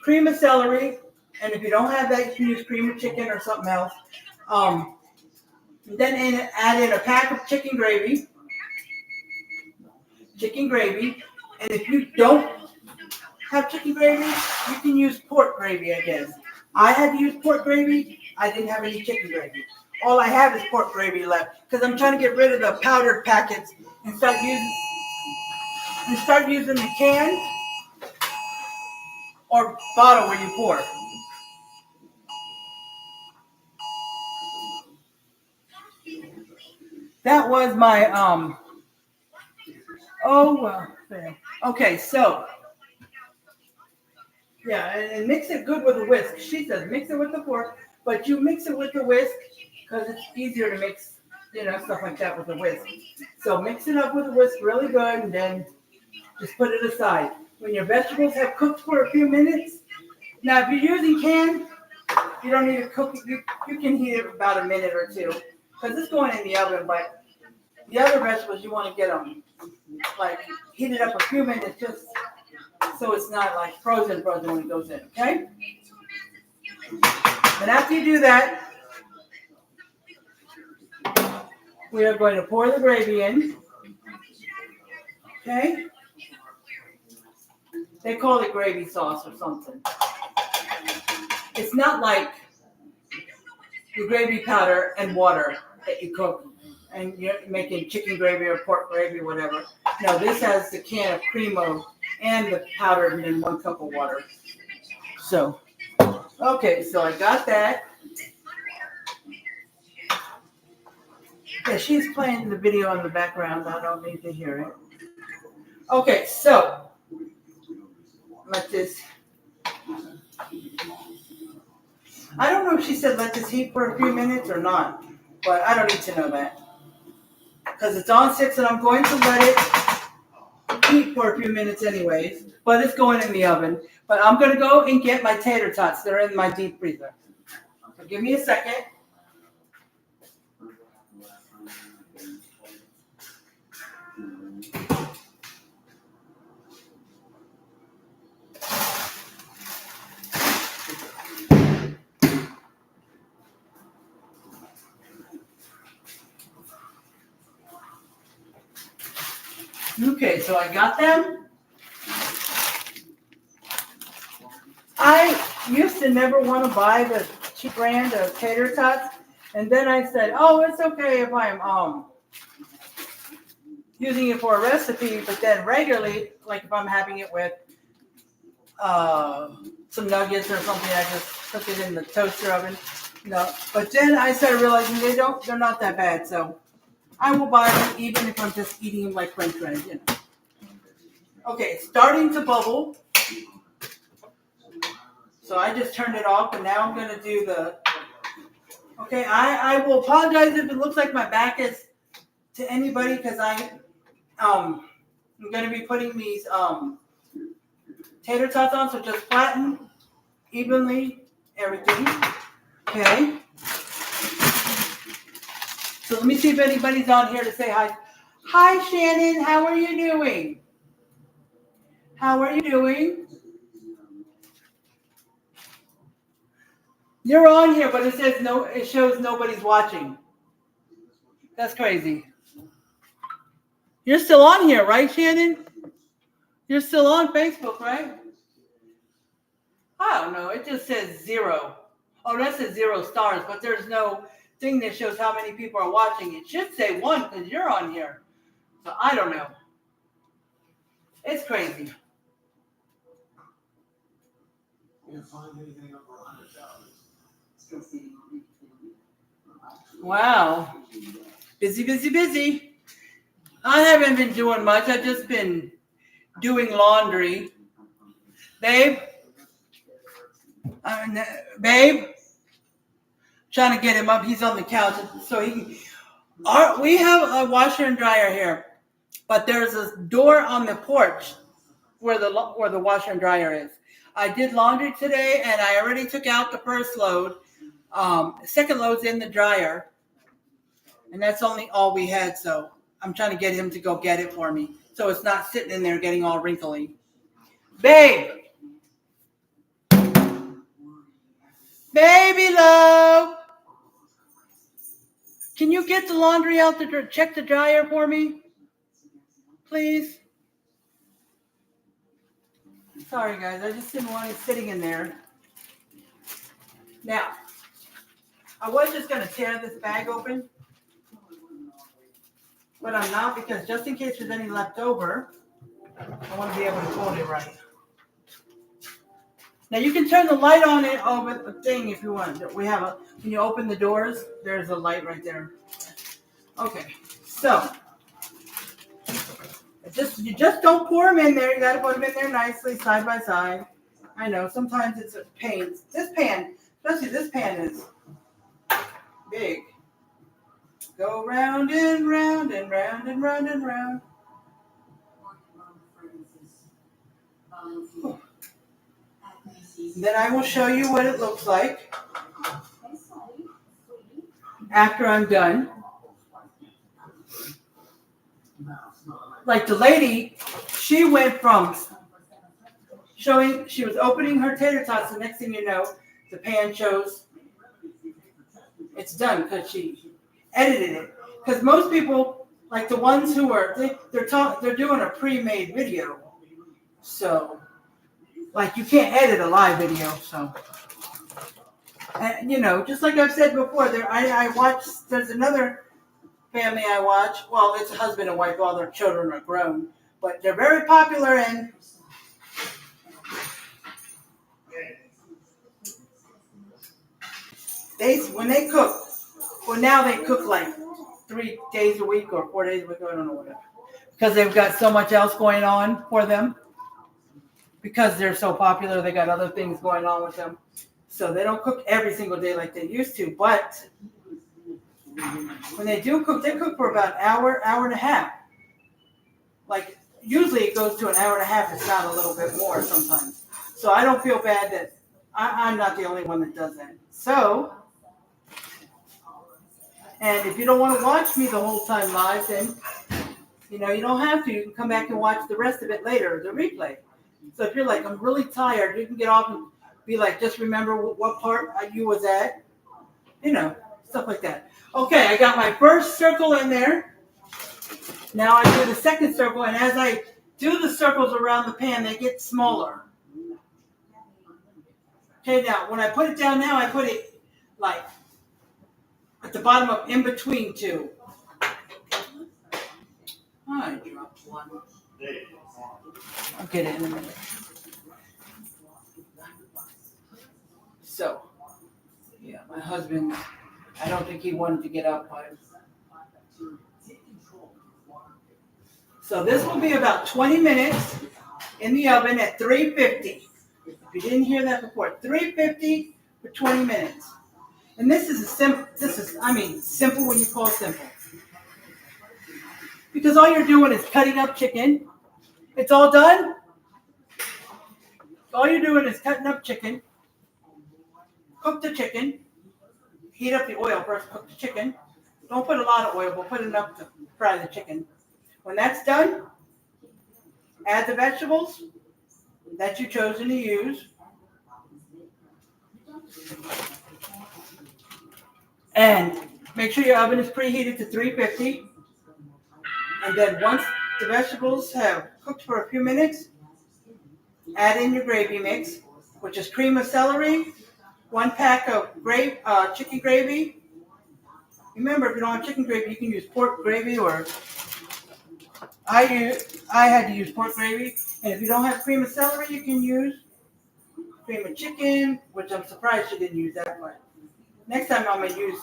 Speaker 1: cream of celery, and if you don't have that, you can use cream of chicken or something else. Then add in a pack of chicken gravy, and if you don't have chicken gravy, you can use pork gravy, I guess. I had to use pork gravy. I didn't have any chicken gravy. All I have is pork gravy left because I'm trying to get rid of the powdered packets and start using the can or bottle where you pour. That was my okay, so yeah, and mix it good with a whisk. She says mix it with the fork, but you mix it with the whisk because it's easier to mix, stuff like that with a whisk. So mix it up with a whisk really good, and then just put it aside. When your vegetables have cooked for a few minutes, now if you're using canned, you don't need to cook it. You can heat it about a minute or two because it's going in the oven. But the other vegetables, you want to get them like heated up a few minutes just so it's not like frozen when it goes in, okay? And after you do that, we are going to pour the gravy in, okay? They call it gravy sauce or something. It's not like the gravy powder and water that you cook and you're making chicken gravy or pork gravy, whatever. No, this has the can of Cremo and the powder and then 1 cup of water. So, okay, so I got that. Yeah, she's playing the video in the background. I don't need to hear it. Okay, so let this. I don't know if she said let this heat for a few minutes or not, but I don't need to know that. Because it's on 6 and I'm going to let it heat for a few minutes anyways, but it's going in the oven. But I'm going to go and get my tater tots. They're in my deep freezer. So give me a second. Okay, so I got them. I used to never want to buy the cheap brand of tater tots, and then I said, oh, it's okay if I'm using it for a recipe, but then regularly, like if I'm having it with some nuggets or something, I just cook it in the toaster oven. But then I started realizing they're not that bad, so I will buy them even if I'm just eating them like French fries, Okay, it's starting to bubble. So I just turned it off, and now I'm going to do the... Okay, I will apologize if it looks like my back is to anybody because I'm going to be putting these tater tots on, so just flatten evenly everything. Okay. So let me see if anybody's on here to say hi. Hi, Shannon. How are you doing? How are you doing? You're on here, but it says no. It shows nobody's watching. That's crazy. You're still on here, right, Shannon? You're still on Facebook, right? I don't know. It just says 0. Oh, that says 0 stars, but there's no thing that shows how many people are watching. It should say 1 because you're on here. So I don't know. It's crazy. Wow. Busy, busy, busy. I haven't been doing much. I've just been doing laundry. Babe, babe, trying to get him up. He's on the couch, so we have a washer and dryer here, but there's a door on the porch where the washer and dryer is. I did laundry today, and I already took out the first load. Second load's in the dryer, and that's only all we had. So I'm trying to get him to go get it for me, so it's not sitting in there getting all wrinkly. Babe, baby love, can you get the laundry out to check the dryer for me, please? Sorry, guys, I just didn't want it sitting in there. Now, I was just going to tear this bag open, but I'm not, because just in case there's any left over, I want to be able to fold it right. Now, you can turn the light on it over the thing if you want. When you open the doors, there's a light right there. Okay, so you just don't pour them in there. You got to put them in there nicely, side by side. I know sometimes it's a pain. This pan, especially this pan, is big. Go round and round and round and round and round. Then I will show you what it looks like after I'm done. Like the lady, she went from she was opening her tater tots, the next thing you know, the pan shows it's done because she edited it. Because most people, like the ones who are, they're doing a pre-made video. So, like, you can't edit a live video, so. And, just like I've said before, I watch, there's another family I watch. Well, it's a husband and wife, all their children are grown. But they're very popular, and when they cook, well, now they cook like 3 days a week or 4 days a week, I don't know what. Because they've got so much else going on for them. Because they're so popular, they got other things going on with them. So they don't cook every single day like they used to. But when they do cook, they cook for about an hour, hour and a half. Like, usually it goes to an hour and a half, if not a little bit more sometimes. So I don't feel bad that I'm not the only one that does that. So, and if you don't want to watch me the whole time live, then, you don't have to. You can come back and watch the rest of it later, the replay. So if you're like, I'm really tired, you can get off and be like, just remember what part you was at. Stuff like that. Okay, I got my first circle in there. Now I do the second circle, and as I do the circles around the pan, they get smaller. Okay, now when I put it down now, I put it like at the bottom of in between two. I dropped one. I'll get it in a minute. So, yeah, my husband, I don't think he wanted to get up. So this will be about 20 minutes in the oven at 350. If you didn't hear that before, 350 for 20 minutes. And this is simple when you call simple. Because all you're doing is cutting up chicken. It's all done. All you're doing is cutting up chicken. Cook the chicken. Heat up the oil first. Cook the chicken. Don't put a lot of oil, but put enough to fry the chicken. When that's done, add the vegetables that you've chosen to use. And make sure your oven is preheated to 350. And then once the vegetables have cooked for a few minutes, add in your gravy mix, which is cream of celery, 1 pack of chicken gravy. Remember, if you don't have chicken gravy, you can use pork gravy, or I had to use pork gravy. And if you don't have cream of celery, you can use cream of chicken, which I'm surprised you didn't use that one. Next time I'm going to use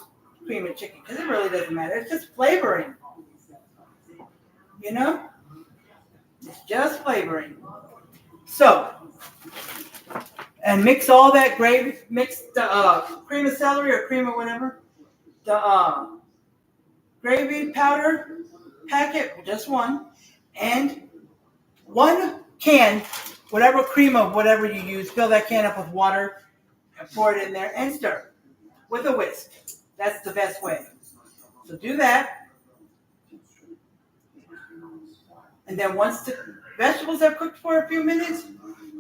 Speaker 1: cream of chicken, because it really doesn't matter. It's just flavoring. It's just flavoring. So, and mix all that gravy, mix the cream of celery or cream or whatever, the gravy powder packet, just one, and 1 can, whatever cream of whatever you use, fill that can up with water and pour it in there and stir with a whisk. That's the best way. So do that. And then once the vegetables have cooked for a few minutes,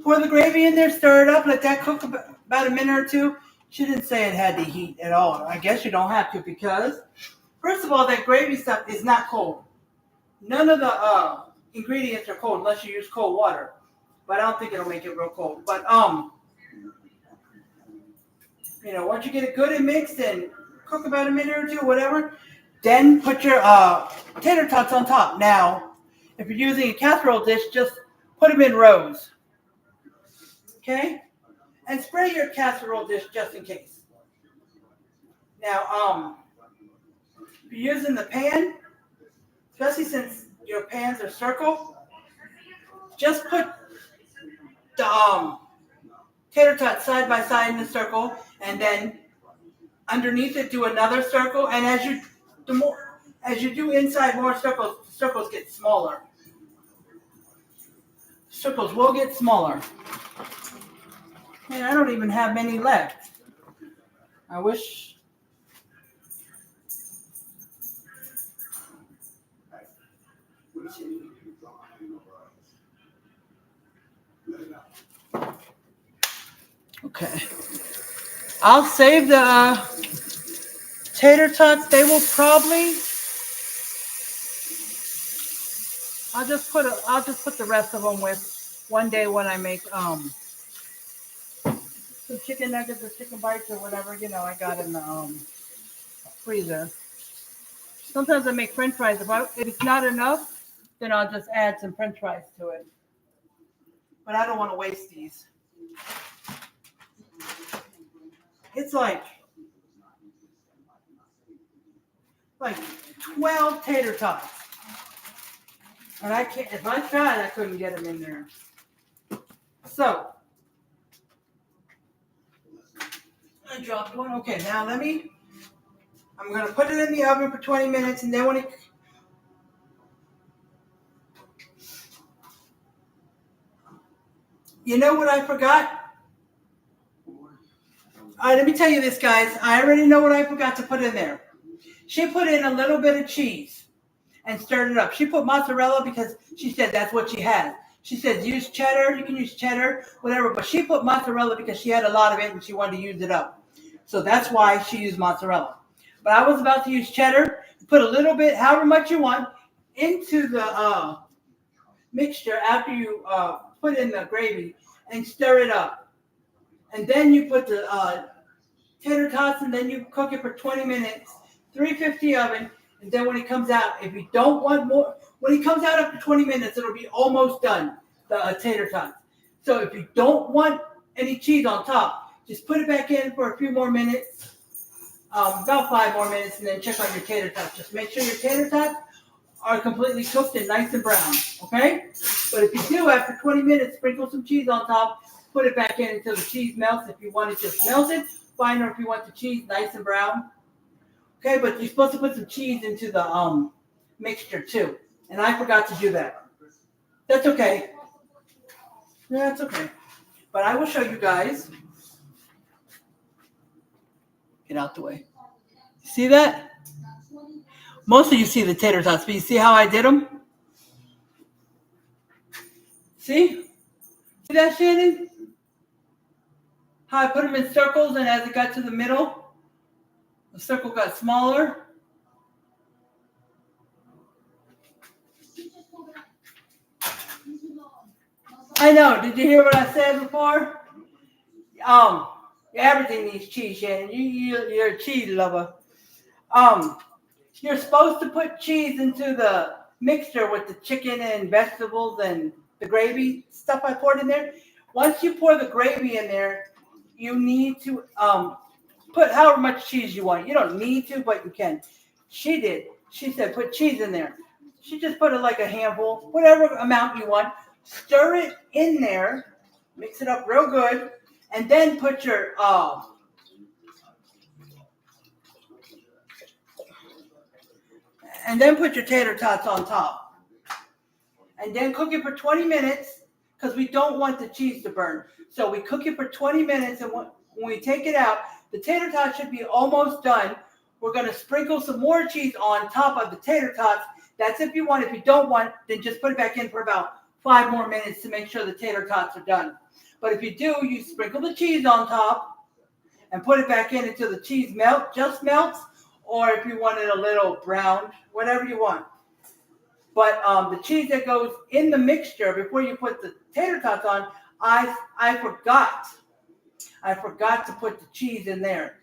Speaker 1: pour the gravy in there, stir it up, let that cook about a minute or two. She didn't say it had to heat at all. I guess you don't have to because, first of all, that gravy stuff is not cold. None of the ingredients are cold unless you use cold water. But I don't think it'll make it real cold. But once you get it good and mixed and cook about a minute or two, whatever, then put your tater tots on top. Now, if you're using a casserole dish, just put them in rows. Okay? And spray your casserole dish just in case. Now, if you're using the pan, especially since your pans are circle, just put the tater tots side by side in the circle, and then underneath it do another circle. And as you do inside more circles, the circles get smaller. Circles will get smaller. Man, I don't even have many left. I wish. Okay. I'll save the tater tots. They will probably. I'll just put the rest of them with one day when I make some chicken nuggets or chicken bites or whatever, I got in the freezer. Sometimes I make French fries. If it's not enough, then I'll just add some French fries to it. But I don't want to waste these. It's like 12 tater tots. And I can't, if I tried, I couldn't get them in there. So, I dropped one. Okay, now I'm going to put it in the oven for 20 minutes, and then when you know what I forgot? Let me tell you this, guys. I already know what I forgot to put in there. She put in a little bit of cheese and stirred it up. She put mozzarella because she said that's what she has. She said use cheddar. You can use cheddar, whatever. But she put mozzarella because she had a lot of it and she wanted to use it up. So that's why she used mozzarella. But I was about to use cheddar. Put a little bit, however much you want, into the mixture after you put in the gravy and stir it up. And then you put the tater tots and then you cook it for 20 minutes, 350 oven. And then when it comes out, if you don't want more, when it comes out after 20 minutes, it'll be almost done, the tater tots. So if you don't want any cheese on top, just put it back in for a few more minutes, about 5 more minutes, and then check on your tater tots. Just make sure your tater tots are completely cooked and nice and brown, okay? But if you do, after 20 minutes, sprinkle some cheese on top, put it back in until the cheese melts. If you want it just melted, fine, or if you want the cheese nice and brown. Okay, but you're supposed to put some cheese into the mixture too. And I forgot to do that. That's okay. Yeah, that's okay. But I will show you guys. Get out the way. See that? Most of you see the tater tots, but you see how I did them? See? See that, Shannon? How I put them in circles, and as it got to the middle, the circle got smaller. I know. Did you hear what I said before? Everything needs cheese, Shannon. You're a cheese lover. You're supposed to put cheese into the mixture with the chicken and vegetables and the gravy stuff I poured in there. Once you pour the gravy in there, you need to put however much cheese you want. You don't need to, but you can. She did. She said put cheese in there. She just put it like a handful, whatever amount you want. Stir it in there, mix it up real good, and then put your tater tots on top. And then cook it for 20 minutes because we don't want the cheese to burn. So we cook it for 20 minutes, and when we take it out, the tater tots should be almost done. We're going to sprinkle some more cheese on top of the tater tots. That's if you want. If you don't want, then just put it back in for about 5 more minutes to make sure the tater tots are done. But if you do, you sprinkle the cheese on top and put it back in until the cheese melts, or if you want it a little browned, whatever you want. But the cheese that goes in the mixture before you put the tater tots on, I forgot to put the cheese in there.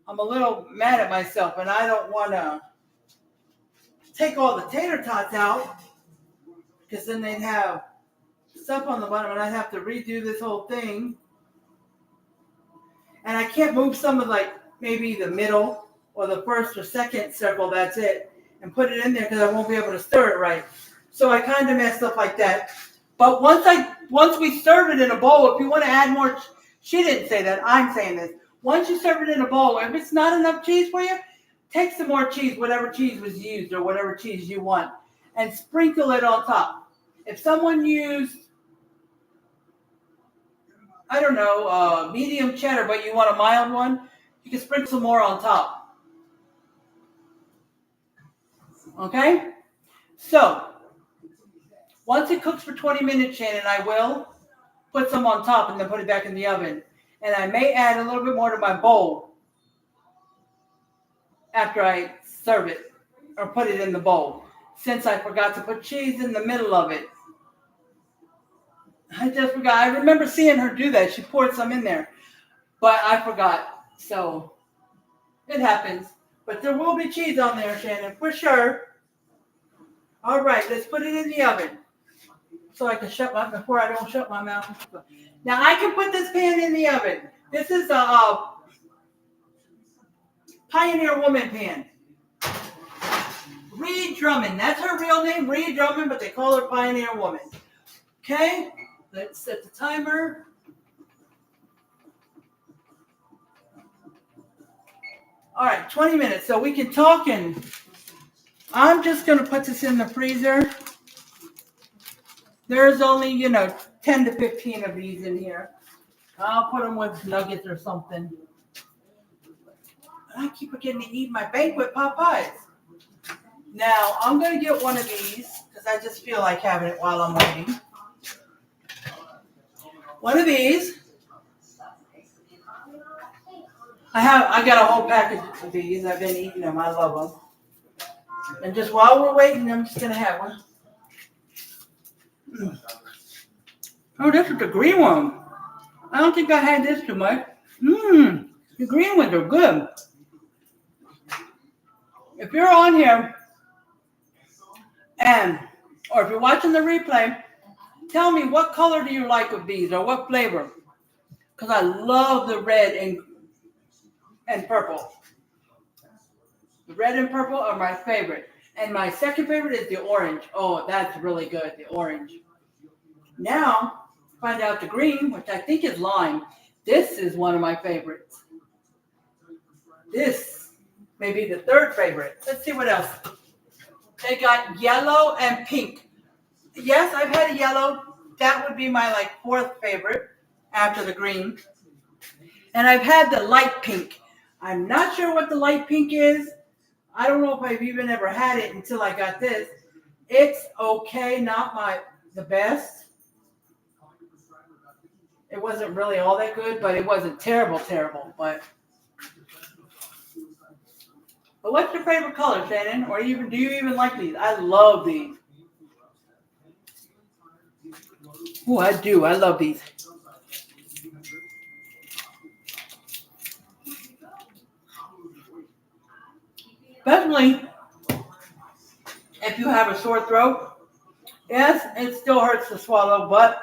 Speaker 1: I'm a little mad at myself, and I don't want to take all the tater tots out because then they'd have stuff on the bottom, and I'd have to redo this whole thing. And I can't move some of like maybe the middle or the first or second circle, that's it, and put it in there because I won't be able to stir it right. So I kind of messed up like that. But once we serve it in a bowl, if you want to add more, she didn't say that, I'm saying this. Once you serve it in a bowl, if it's not enough cheese for you, take some more cheese, whatever cheese was used or whatever cheese you want, and sprinkle it on top. If someone used, I don't know, medium cheddar, but you want a mild one, you can sprinkle some more on top. Okay? So, once it cooks for 20 minutes, Shannon, I will put some on top and then put it back in the oven. And I may add a little bit more to my bowl after I serve it or put it in the bowl, since I forgot to put cheese in the middle of it. I just forgot. I remember seeing her do that. She poured some in there, but I forgot. So it happens. But there will be cheese on there, Shannon, for sure. All right, let's put it in the oven so I can before I don't shut my mouth. Now I can put this pan in the oven. This is a Pioneer Woman pan. Reed Drummond. That's her real name, Reed Drummond, but they call her Pioneer Woman. Okay, let's set the timer. All right, 20 minutes. So we can talk, and I'm just going to put this in the freezer. There's only, 10 to 15 of these in here. I'll put them with nuggets or something. I keep forgetting to eat my banquet pot pies. Now, I'm going to get one of these because I just feel like having it while I'm waiting. One of these. I got a whole package of these. I've been eating them. I love them. And just while we're waiting, I'm just going to have one. Oh, this is the green one. I don't think I had this too much. The green ones are good. If you're on here or if you're watching the replay, tell me what color do you like of these or what flavor? Because I love the red and purple. The red and purple are my favorite. And my second favorite is the orange. Oh, that's really good, the orange. Now, find out the green, which I think is lime. This is one of my favorites. This may be the third favorite. Let's see what else. They got yellow and pink. Yes, I've had a yellow. That would be my fourth favorite after the green. And I've had the light pink. I'm not sure what the light pink is. I don't know if I've even ever had it until I got this. It's okay, not the best. It wasn't really all that good, but it wasn't terrible. But what's your favorite color, Shannon? Or do you even like these? I love these. Oh, I do. I love these. Especially if you have a sore throat. Yes, it still hurts to swallow, but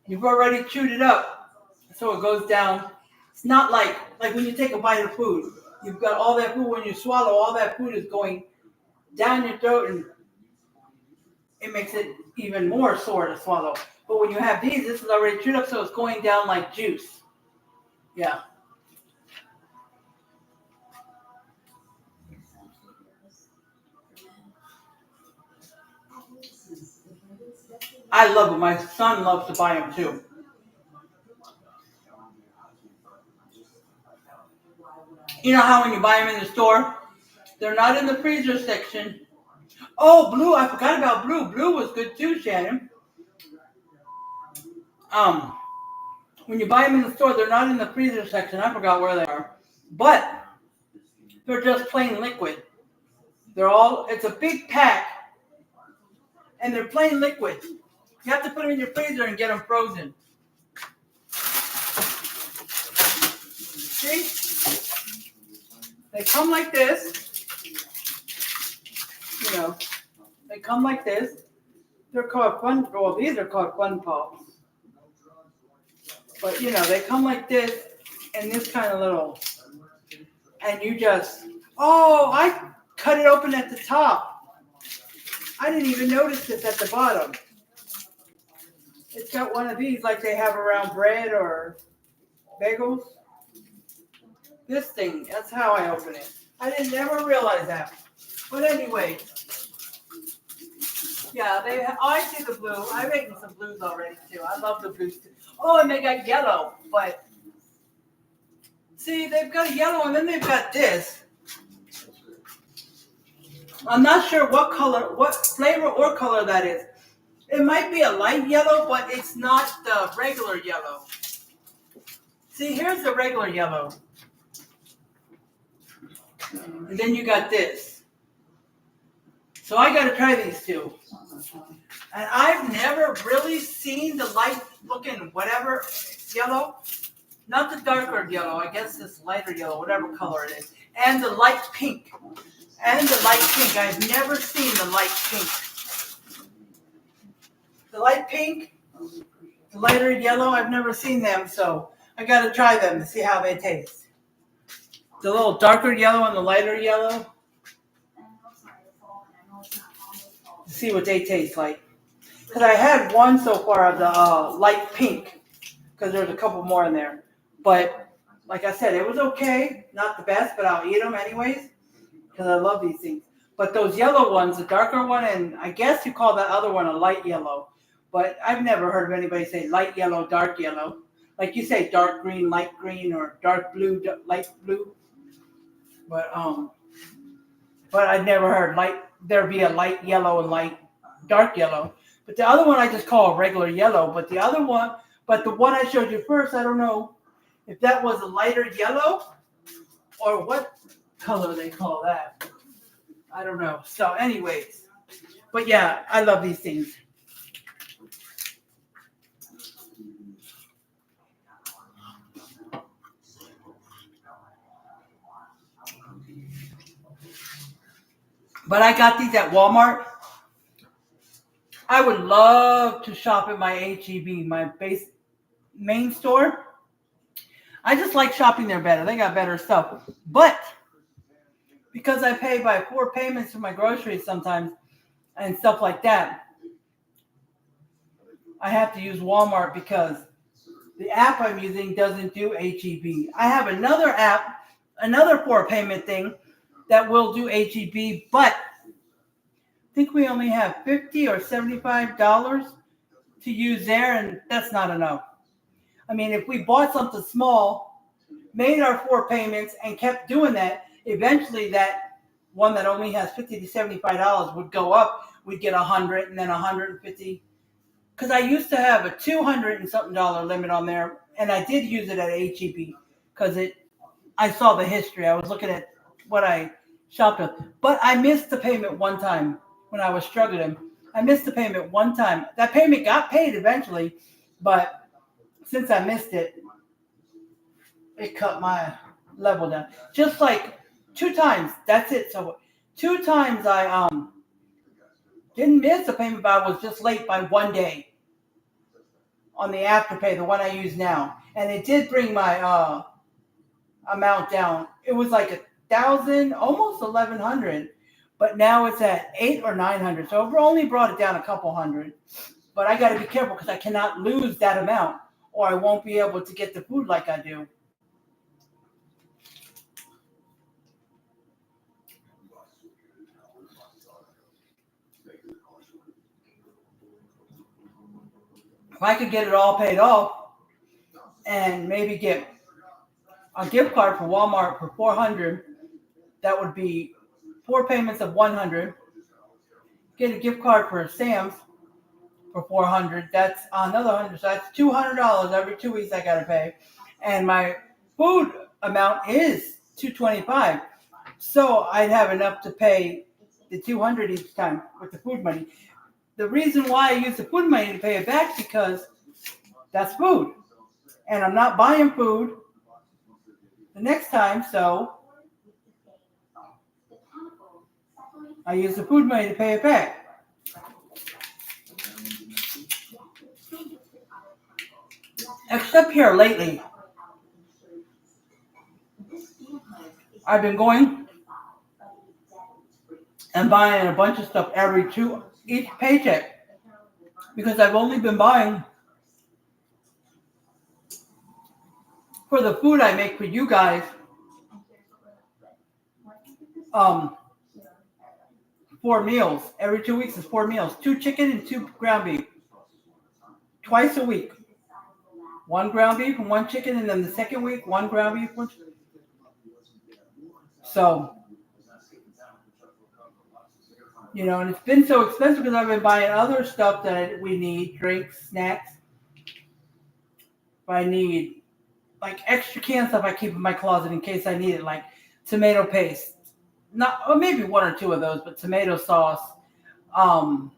Speaker 1: you've already chewed it up, so it goes down. It's not like when you take a bite of food. You've got all that food when you swallow. All that food is going down your throat, and it makes it even more sore to swallow. But when you have these, this is already chewed up, so it's going down like juice. Yeah. I love them. My son loves to buy them too. You know how when you buy them in the store, they're not in the freezer section. Oh, blue! I forgot about blue. Blue was good too, Shannon. Um, when you buy them in the store, they're not in the freezer section. I forgot where they are, but they're just plain liquid. They're all. It's a big pack, and they're plain liquid. You have to put them in your freezer and get them frozen. See? They come like this. You know, they come like this. They're called fun. Well, these are called fun pops. But you know, they come like this and this kind of little. And you just, oh, I cut it open at the top. I didn't even notice this at the bottom. It's got one of these like they have around bread or bagels. This thing, that's how I open it. I didn't ever realize that. But anyway, yeah, I see the blue. I've eaten some blues already too. I love the blues too. Oh, and they got yellow, but see, they've got a yellow and then they've got this. I'm not sure what color, what flavor or color that is. It might be a light yellow, but it's not the regular yellow. See, here's the regular yellow. And then you got this. So I got to try these two. And I've never really seen the light looking whatever yellow. Not the darker yellow. I guess this lighter yellow, whatever color it is. And the light pink. And the light pink. I've never seen the light pink. The light pink, the lighter yellow, I've never seen them. So I got to try them to see how they taste. The little darker yellow and the lighter yellow. See what they taste like. Because I had one so far of the light pink. Because there's a couple more in there. But like I said, it was okay. Not the best, but I'll eat them anyways. Because I love these things. But those yellow ones, the darker one, and I guess you call that other one a light yellow. But I've never heard of anybody say light yellow, dark yellow. Like you say dark green, light green, or dark blue, light blue. But I've never heard there be a light yellow and light dark yellow. But the other one I just call a regular yellow. But the one I showed you first, I don't know if that was a lighter yellow or what color they call that. I don't know. So anyways, but yeah, I love these things. But I got these at Walmart. I would love to shop at my HEB, my main store. I just like shopping there better. They got better stuff. But because I pay by 4 payments for my groceries sometimes and stuff like that, I have to use Walmart because the app I'm using doesn't do HEB. I have another app, another 4 payment thing that will do HEB, but I think we only have $50 or $75 to use there, and that's not enough. I mean, if we bought something small, made our 4 payments, and kept doing that, eventually that one that only has $50 to $75 would go up. We'd get $100 and then $150. Because I used to have a $200 and something limit on there, and I did use it at HEB because I saw the history. I was looking at what I shopped with. But I missed the payment one time when I was struggling. I missed the payment one time. That payment got paid eventually, but since I missed it, it cut my level down. Just like 2 times. That's it. So 2 times I didn't miss the payment, but I was just late by 1 day on the Afterpay, the one I use now. And it did bring my amount down. It was like 1,000, almost 1,100. but now it's at 800 or 900. So I've only brought it down a couple hundred. But I got to be careful because I cannot lose that amount, or I won't be able to get the food like I do. If I could get it all paid off and maybe get a gift card for Walmart for 400, that would be 4 payments of 100. Get a gift card for Sam's for 400. That's another 100. So that's $200 every 2 weeks I gotta pay, and my food amount is $225. So I'd have enough to pay the 200 each time with the food money. The reason why I use the food money to pay it back because that's food, and I'm not buying food the next time, so I use the food money to pay it back. Except here lately, I've been going and buying a bunch of stuff each paycheck because I've only been buying for the food I make for you guys. 4 meals every 2 weeks is 4 meals: 2 chicken and 2 ground beef twice a week. 1 ground beef and 1 chicken, and then the second week 1 ground beef, 1 chicken. So, and it's been so expensive because I've been buying other stuff that we need, drinks, snacks. If I need like extra canned stuff I keep in my closet in case I need it, like tomato paste, or maybe 1 or 2 of those, but tomato sauce. I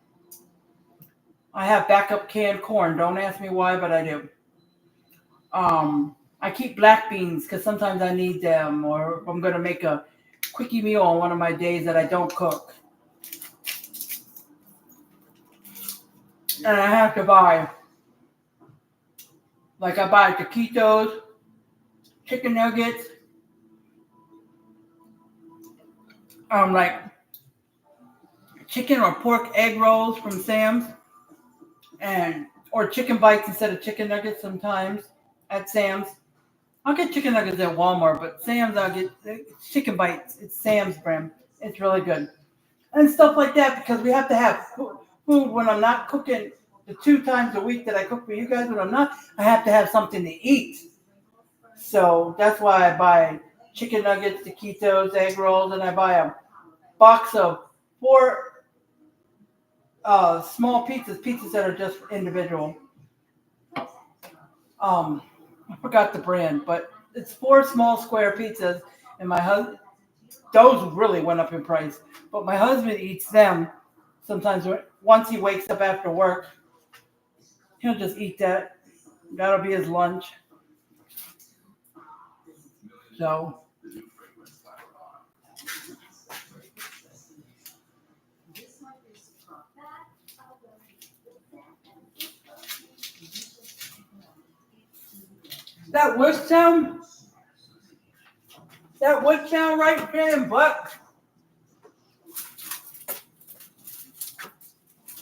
Speaker 1: have backup canned corn. Don't ask me why, but I do. I keep black beans because sometimes I need them, or if I'm going to make a quickie meal on one of my days that I don't cook. And I have to buy, like I buy taquitos, chicken nuggets, like chicken or pork egg rolls from Sam's, or chicken bites instead of chicken nuggets sometimes at Sam's. I'll get chicken nuggets at Walmart, but Sam's I'll get chicken bites. It's Sam's brand. It's really good. And stuff like that because we have to have food when I'm not cooking the 2 times a week that I cook for you guys. When I'm not, I have to have something to eat. So that's why I buy chicken nuggets, taquitos, egg rolls, and I buy a box of 4 small pizzas that are just individual. I forgot the brand, but it's 4 small square pizzas, and my husband, those really went up in price, but my husband eats them sometimes. Once he wakes up after work, he'll just eat that. That'll be his lunch. So that wood sound right there, but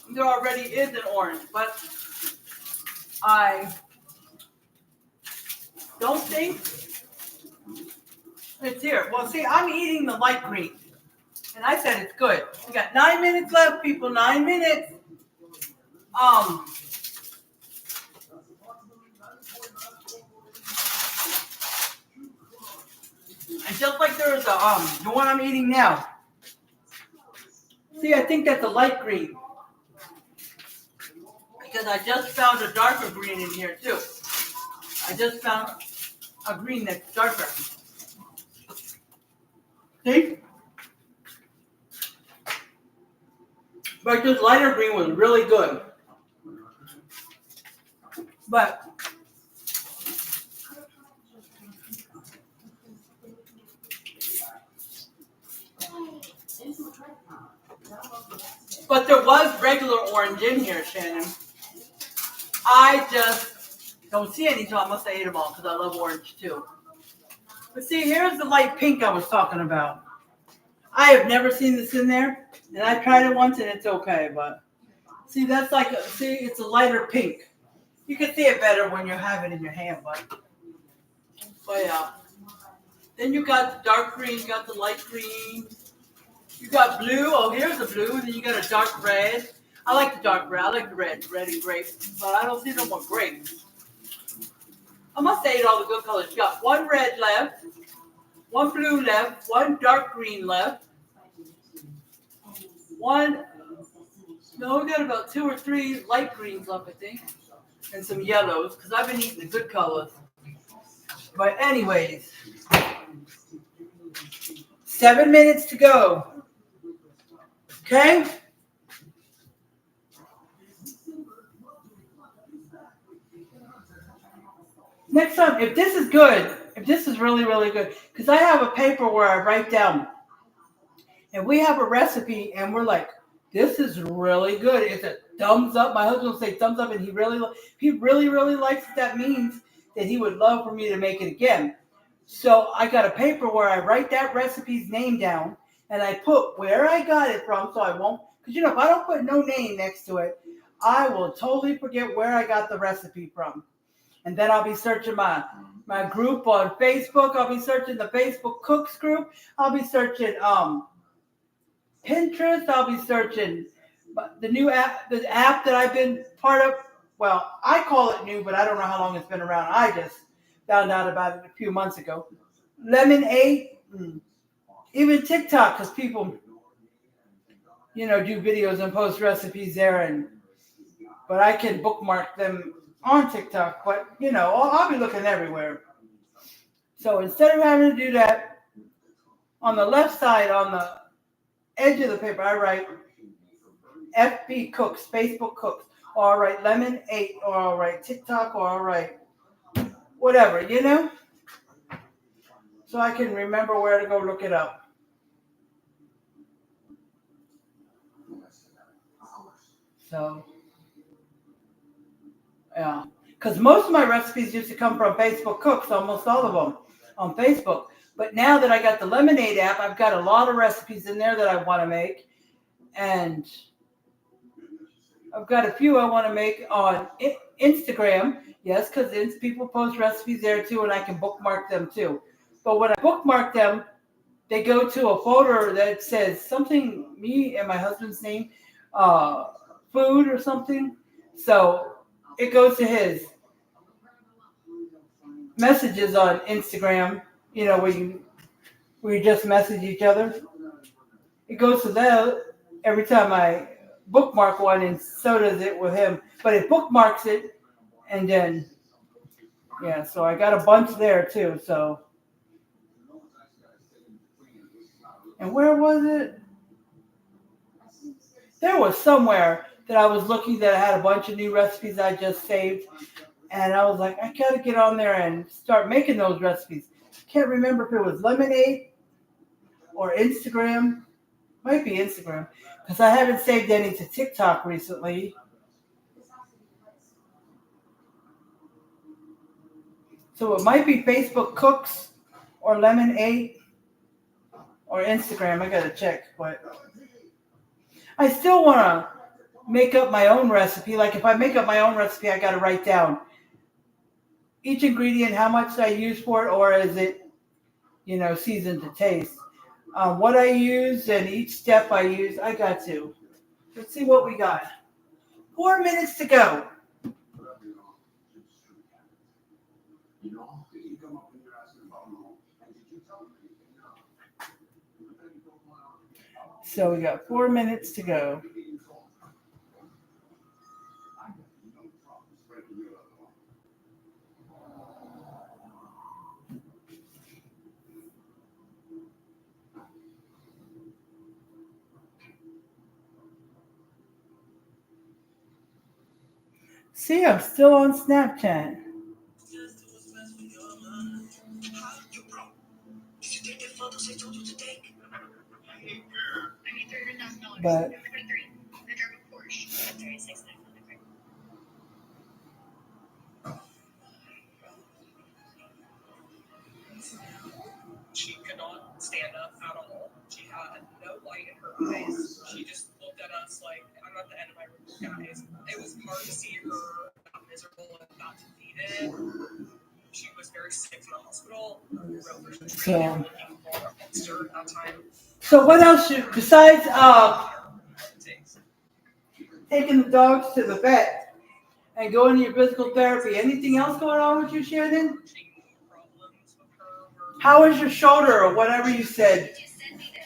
Speaker 1: there already is an orange, but I don't think it's here. Well, see, I'm eating the light green, and I said it's good. We got 9 minutes left, people. 9 minutes. And just like there's the one I'm eating now. See, I think that's a light green. Because I just found a darker green in here too. I just found a green that's darker. See? But this lighter green was really good. But there was regular orange in here, Shannon. I just don't see any, so I must have ate them all because I love orange too. But see, here's the light pink I was talking about. I have never seen this in there, and I tried it once and it's okay, but see, that's like, see, it's a lighter pink. You can see it better when you have it in your hand, but yeah. Then you got the dark green, you got the light green, you got blue. Oh, here's the blue. Then you got a dark red. I like the dark red. I like the red and grape, but I don't see no more grape. I must say all the good colors. You got one red left, one blue left, one dark green left, one. No, we got about 2 or 3 light greens left, I think, and some yellows because I've been eating the good colors. But anyways, 7 minutes to go. Okay. Next time, if this is good, if this is really, really good, because I have a paper where I write down, and we have a recipe, and we're like, this is really good. It's a thumbs up. My husband will say thumbs up, and he really, really likes it. That means that he would love for me to make it again. So I got a paper where I write that recipe's name down, and I put where I got it from, so I won't, because if I don't put no name next to it, I will totally forget where I got the recipe from. And then I'll be searching my group on Facebook. I'll be searching the Facebook Cooks group. I'll be searching Pinterest. I'll be searching the new app, the app that I've been part of. Well, I call it new, but I don't know how long it's been around. I just found out about it a few months ago. Lemonade, even TikTok, because people, do videos and post recipes there, but I can bookmark them on TikTok. But I'll be looking everywhere. So instead of having to do that, on the left side, on the edge of the paper, I write FB Cooks, Facebook Cooks, or I'll write Lemon 8, or I'll write TikTok, or I'll write whatever, so I can remember where to go look it up. So, yeah. Because most of my recipes used to come from Facebook Cooks, almost all of them on Facebook. But now that I got the Lemonade app, I've got a lot of recipes in there that I want to make. And I've got a few I want to make on Instagram. Yes, because people post recipes there too, and I can bookmark them too. But when I bookmark them, they go to a folder that says something, me and my husband's name, food or something. So it goes to his messages on Instagram, where you just message each other. It goes to that every time I bookmark one, and so does it with him. But it bookmarks it, and then, yeah, so I got a bunch there too. So, and where was it? There was somewhere that I was looking that I had a bunch of new recipes I just saved. And I was like, I got to get on there and start making those recipes. Can't remember if it was Lemonade or Instagram. Might be Instagram, because I haven't saved any to TikTok recently. So it might be Facebook Cooks or Lemonade or Instagram. I got to check. But I still want to make up my own recipe. Like if I make up my own recipe, I got to write down each ingredient, how much I use for it, or is it, seasoned to taste. What I use and each step I use, I got to. Let's see what we got. 4 minutes to go. So we got 4 minutes to go. See, I'm still on Snapchat. But
Speaker 2: she cannot stand up at all. She had no light in her eyes. She just looked at us like, I'm at the end of my rope, guys. It was hard to see her that miserable and that defeated. She was very sick in the hospital. Rovers were treated, looking for a holster at that time.
Speaker 1: So what else should, besides taking the dogs to the vet and going to your physical therapy, anything else going on with you, Shannon? How is your shoulder or whatever you said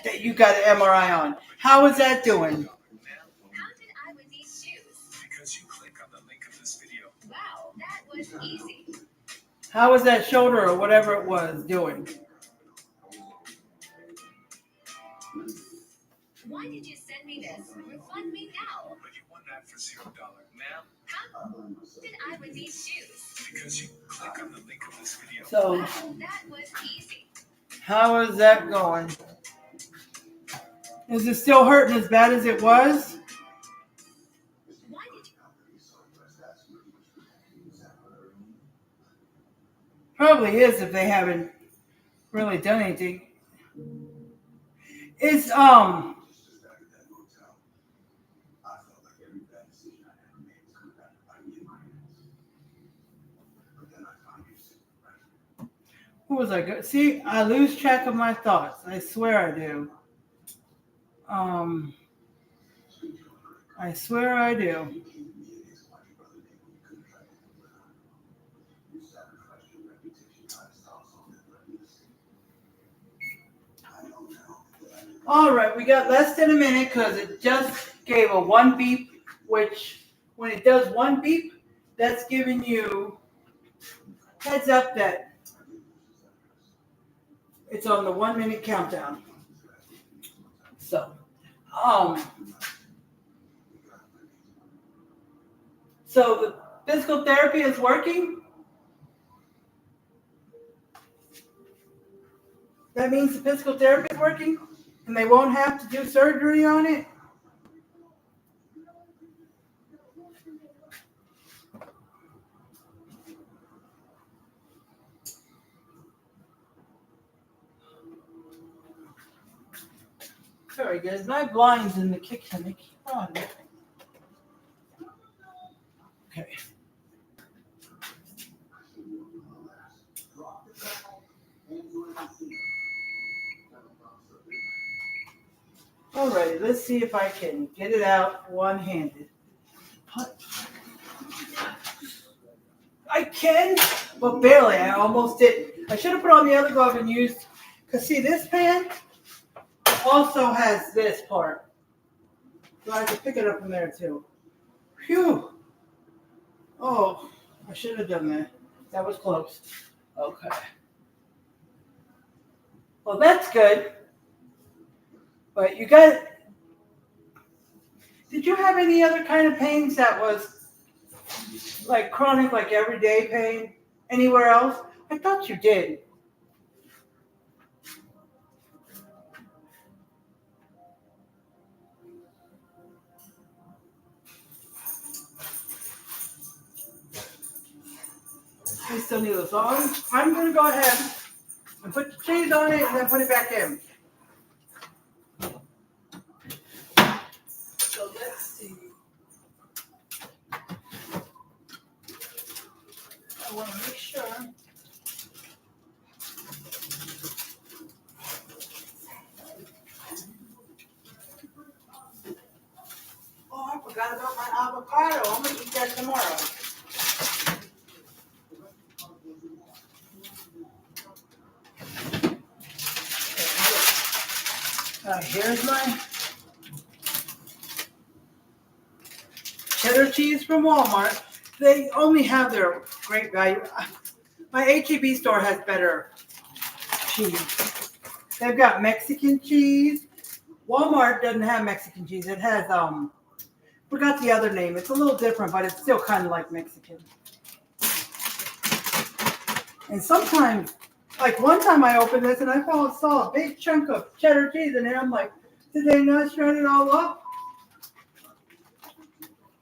Speaker 1: that you got an MRI on? How is that doing?
Speaker 3: How did I win these shoes? Because you click on the link of this video. Wow, that was easy.
Speaker 1: How is that shoulder or whatever it was doing?
Speaker 3: Why did you send me this? Refund me now. But you won that for $0, ma'am. How did I win these shoes? Because you click on the link of this video.
Speaker 1: So,
Speaker 3: wow, that was easy.
Speaker 1: How is that going? Is it still hurting as bad as it was?
Speaker 3: Why did you?
Speaker 1: Probably is if they haven't really done anything. It's what was I good? See, I lose track of my thoughts. I swear I do. I swear I do. All right, we got less than a minute because it just gave a one beep, which when it does one beep, that's giving you heads up that it's on the 1 minute countdown. So the physical therapy is working. That means the physical therapy is working and they won't have to do surgery on it. Sorry guys, my blinds in the kitchen, they keep on. Okay. Alrighty, let's see if I can get it out one-handed. I can, but barely. I almost did. I should have put on the other glove and used, because see, this pan also has this part. So I can pick it up from there too. Phew. Oh, I should have done that. That was close. Okay. Well, that's good. But you got, did you have any other kind of pains that was like chronic, like everyday pain anywhere else? I thought you did. I still need those on. I'm going to go ahead and put the cheese on it and then put it back in. So let's see. I want to make sure. Oh, I forgot about my avocado. I'm going to eat that tomorrow. Here's my cheddar cheese from Walmart. They only have their great value. My HEB store has better cheese. They've got Mexican cheese. Walmart doesn't have Mexican cheese. It has forgot the other name. It's a little different, but it's still kind of like Mexican. And sometimes, like one time I opened this and I saw a big chunk of cheddar cheese in there. I'm like, did they not shred it all up?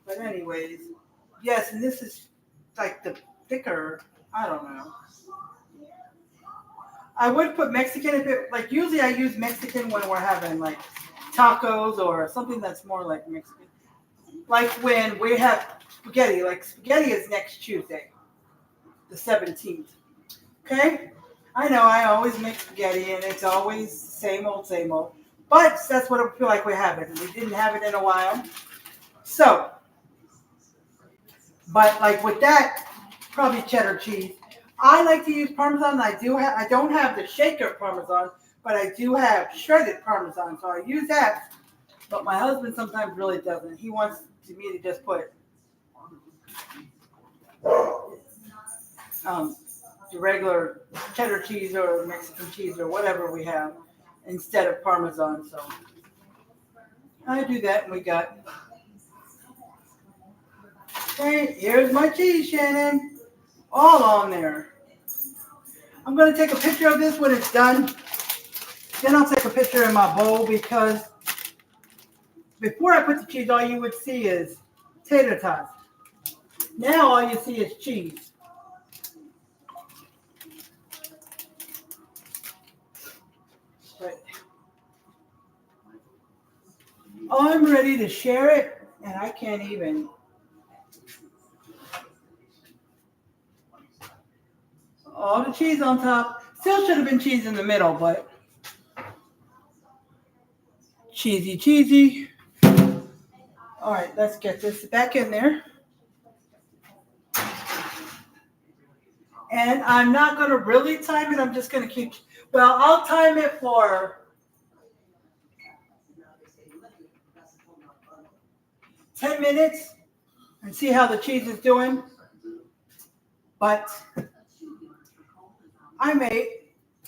Speaker 1: But anyways, yes, and this is like the thicker, I don't know. I would put Mexican if it, like, usually I use Mexican when we're having like tacos or something that's more like Mexican. Like when we have spaghetti, like spaghetti is next Tuesday, the 17th. Okay? I know I always make spaghetti and it's always same old, same old. But that's what I feel like we have it. We didn't have it in a while. So, but like with that, probably cheddar cheese. I like to use Parmesan. I don't have the shaker Parmesan, but I do have shredded Parmesan. So I use that. But my husband sometimes really doesn't. He wants me to just put um, the regular cheddar cheese or Mexican cheese or whatever we have instead of Parmesan. So I do that, and we got. Okay, here's my cheese, Shannon. All on there. I'm going to take a picture of this when it's done. Then I'll take a picture in my bowl because before I put the cheese, all you would see is tater tots. Now all you see is cheese. But I'm ready to share it, and I can't even. All the cheese on top. Still should have been cheese in the middle, but cheesy, cheesy. All right, let's get this back in there. And I'm not going to really time it. I'm just going to keep, well, I'll time it for 10 minutes and see how the cheese is doing. But I may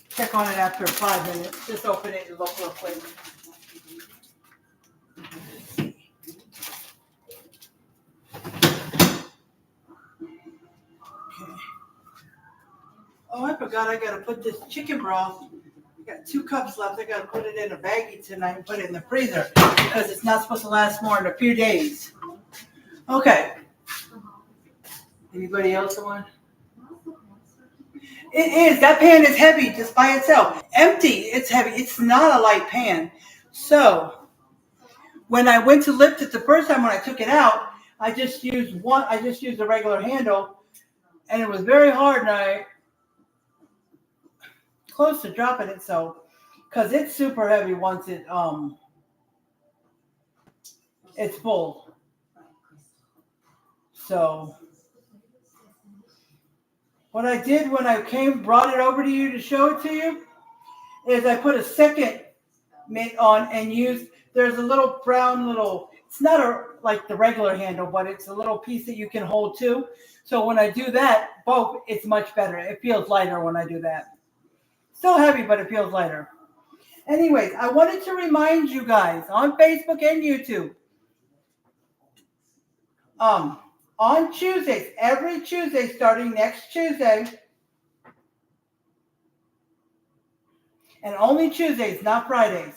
Speaker 1: check on it after 5 minutes. Just open it and look real quick. Okay. Oh, I forgot I got to put this chicken broth. I got 2 cups left. I got to put it in a baggie tonight and put it in the freezer because it's not supposed to last more than a few days. Okay. Anybody else want? It is. That pan is heavy just by itself. Empty, it's heavy. It's not a light pan. So when I went to lift it the first time when I took it out, I just used a regular handle, and it was very hard, and I close to dropping it. So because it's super heavy once it's full. So what I did when I brought it over to you to show it to you is I put a second mitt on and there's a little brown it's not like the regular handle, but it's a little piece that you can hold too. So when I do that, it's much better. It feels lighter when I do that. Still heavy, but it feels lighter. Anyways, I wanted to remind you guys on Facebook and YouTube, on Tuesdays, every Tuesday starting next Tuesday, and only Tuesdays, not Fridays,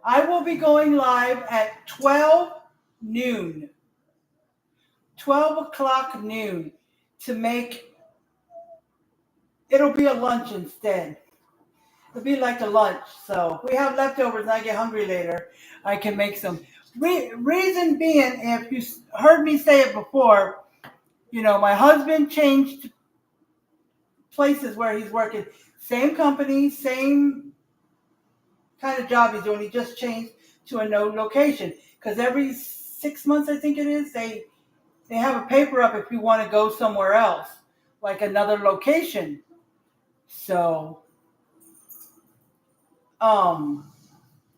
Speaker 1: I will be going live at 12 noon. 12 o'clock noon it'll be a lunch instead. It'll be like a lunch. So if we have leftovers and I get hungry later, I can make some. Reason being, if you heard me say it before, my husband changed places where he's working. Same company, same kind of job he's doing. He just changed to a no location. Because every 6 months, I think it is, they have a paper up if you want to go somewhere else, like another location. So,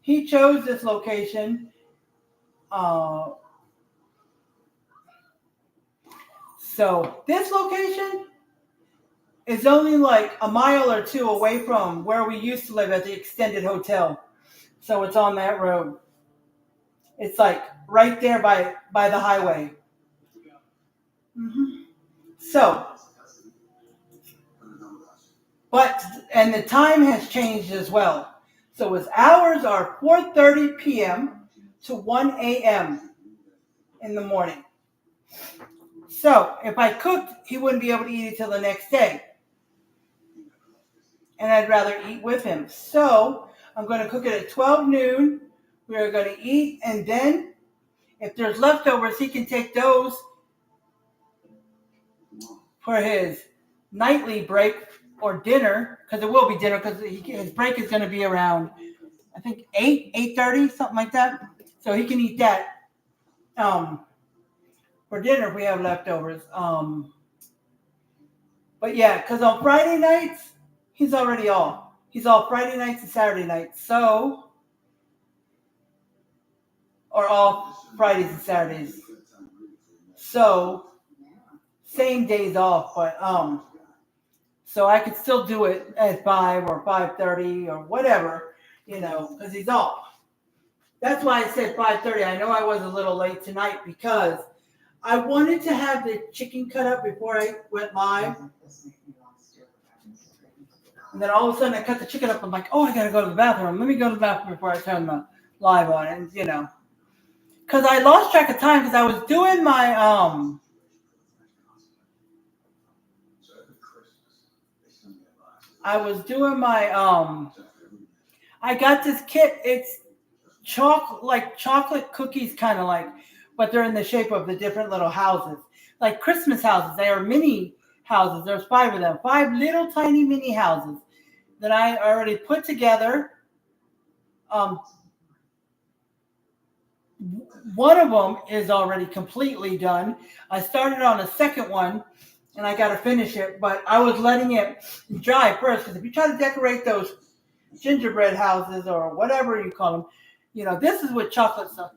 Speaker 1: he chose this location. So this location is only like a mile or 2 away from where we used to live at the extended hotel. So it's on that road. It's like right there by the highway. Mm-hmm. So, and the time has changed as well. So his hours are 4:30 p.m. to 1 a.m. in the morning. So if I cooked, he wouldn't be able to eat it till the next day. and I'd rather eat with him. So I'm going to cook it at 12 noon. We are going to eat, and then if there's leftovers, he can take those for his nightly break or dinner, because it will be dinner, because his break is going to be around, I think, 8:30, something like that. So he can eat that for dinner if we have leftovers. But yeah, because on Friday nights, he's already off. He's off Friday nights and Saturday nights. So, or off Fridays and Saturdays. So, same days off, but so I could still do it at 5 or 5:30 or whatever, because he's off. That's why I said 5:30. I know I was a little late tonight because I wanted to have the chicken cut up before I went live. And then all of a sudden I cut the chicken up. I'm like, oh, I got to go to the bathroom. Let me go to the bathroom before I turn the live on. And, because I lost track of time because I was doing my, I got this kit. It's chocolate cookies, kind of like, but they're in the shape of the different little houses, like Christmas houses. They are mini houses. There's 5 of them, 5 little tiny mini houses that I already put together. One of them is already completely done. I started on a second one, and I got to finish it, but I was letting it dry first, because if you try to decorate those gingerbread houses or whatever you call them, this is with chocolate stuff.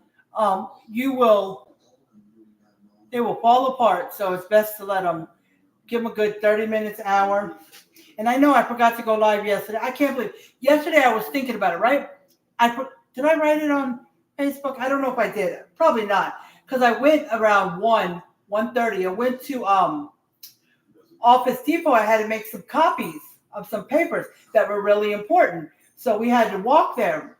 Speaker 1: They will fall apart. So it's best to give them a good 30 minutes, hour. And I know I forgot to go live yesterday. I can't believe yesterday I was thinking about it, right? Did I write it on Facebook? I don't know if I did. Probably not. Because I went around 1:30. I went to Office Depot. I had to make some copies of some papers that were really important. So we had to walk there.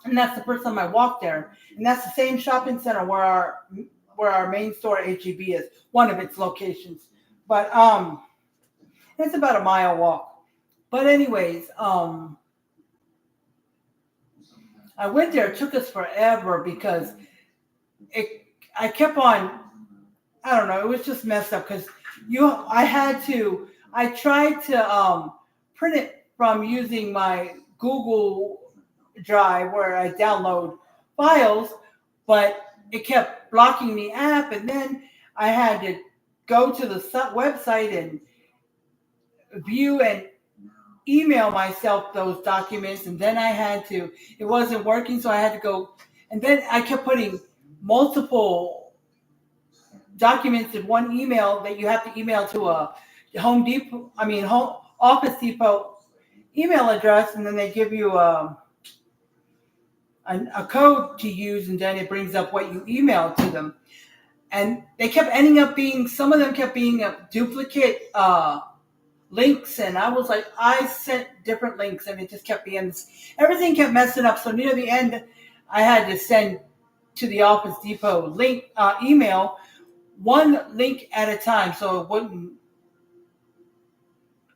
Speaker 1: And that's the first time I walked there. And that's the same shopping center where our main store HEB is, one of its locations. But it's about a mile walk. But anyways, I went there. It took us forever because I kept on, I don't know, it was just messed up because I tried to print it from using my Google Drive where I download files, but it kept blocking the app, and then I had to go to the website and view and email myself those documents, and then it wasn't working, so I had to go, and then I kept putting multiple documents in one email that you have to email to a Office Depot email address, and then they give you a code to use, and then it brings up what you emailed to them. And they kept ending up some of them kept being a duplicate links, and I was like, I sent different links, and it just kept being, everything kept messing up. So near the end, I had to send to the Office Depot email one link at a time, so it wouldn't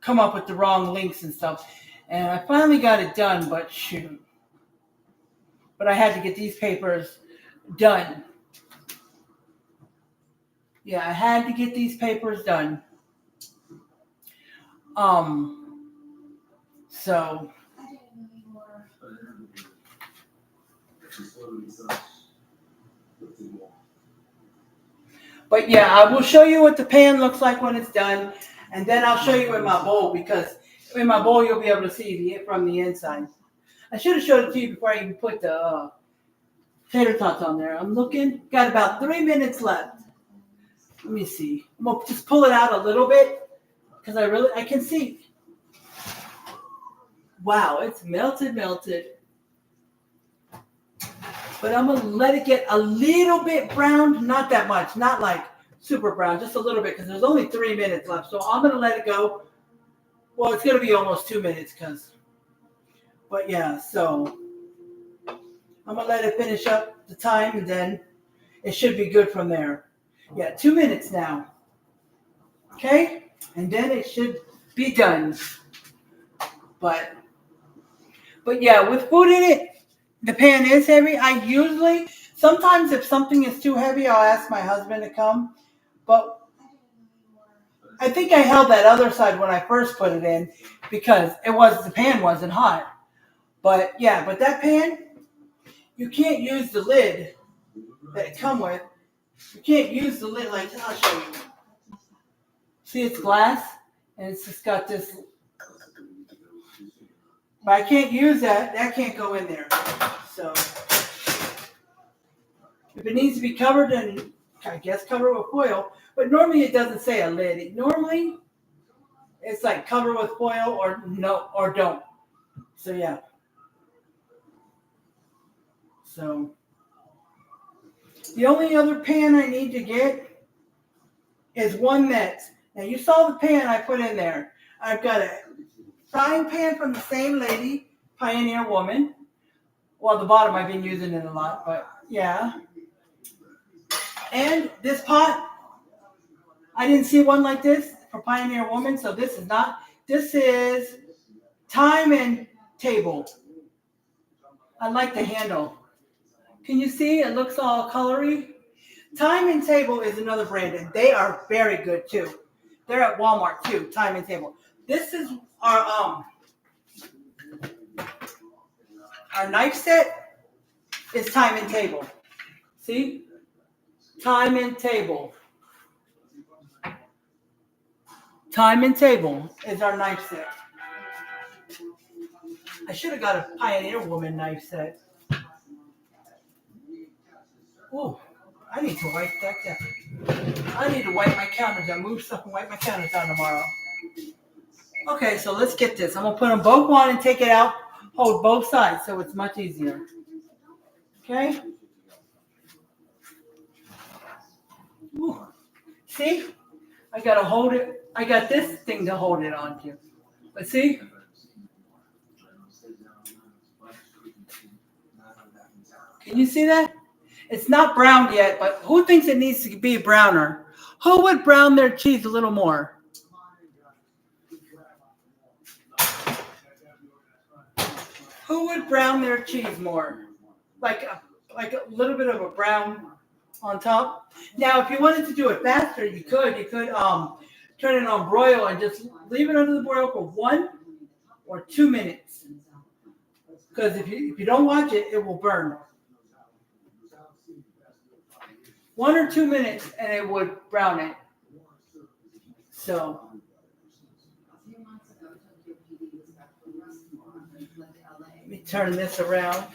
Speaker 1: come up with the wrong links and stuff. And I finally got it done, but shoot. But I had to get these papers done. Yeah, I had to get these papers done. So. But yeah, I will show you what the pan looks like when it's done. And then I'll show you in my bowl, because in my bowl you'll be able to see from the inside. I should have showed it to you before I even put the tater tots on there. I'm looking. Got about 3 minutes left. Let me see. I'm going to just pull it out a little bit because I can see. Wow, it's melted. But I'm going to let it get a little bit browned. Not that much. Not like super brown. Just a little bit, because there's only 3 minutes left. So I'm going to let it go. Well, it's going to be almost 2 minutes but yeah, so I'm going to let it finish up the time, and then it should be good from there. Yeah, 2 minutes now. Okay? And then it should be done. But yeah, with food in it, the pan is heavy. Sometimes if something is too heavy, I'll ask my husband to come. But I think I held that other side when I first put it in because the pan wasn't hot. But yeah, but that pan, you can't use the lid that it come with. You can't use the lid like I'll show you. See, it's glass and it's just got this. But I can't use that. That can't go in there. So if it needs to be covered, then I guess cover it with foil. But normally it doesn't say a lid. Normally it's like cover with foil or no or don't. So yeah. So the only other pan I need to get is one that's now you saw the pan I put in there. I've got a frying pan from the same lady, Pioneer Woman. Well, the bottom I've been using it a lot, but yeah. And this pot, I didn't see one like this for Pioneer Woman, so this is not. This is Time and Table. I like the handle. Can you see? It looks all colory. Time and Table is another brand, and they are very good too. They're at Walmart too. Time and Table. This is our knife set is Time and Table. See? Time and Table. Time and Table is our knife set. I should have got a Pioneer Woman knife set. Ooh, I need to wipe that down. I need to wipe my counters down. Move stuff and wipe my counters down tomorrow. Okay, so let's get this. I'm going to put them both on and take it out. Hold both sides so it's much easier. Okay? Ooh. See? I got to hold it. I got this thing to hold it onto. But see? Can you see that? It's not browned yet, but who thinks it needs to be browner? Who would brown their cheese a little more? Who would brown their cheese more? Like a little bit of a brown on top. Now, if you wanted to do it faster, you could. You could turn it on broil and just leave it under the broil for 1 or 2 minutes. Because if you don't watch it, it will burn. 1 or 2 minutes and it would brown it. So let me turn this around.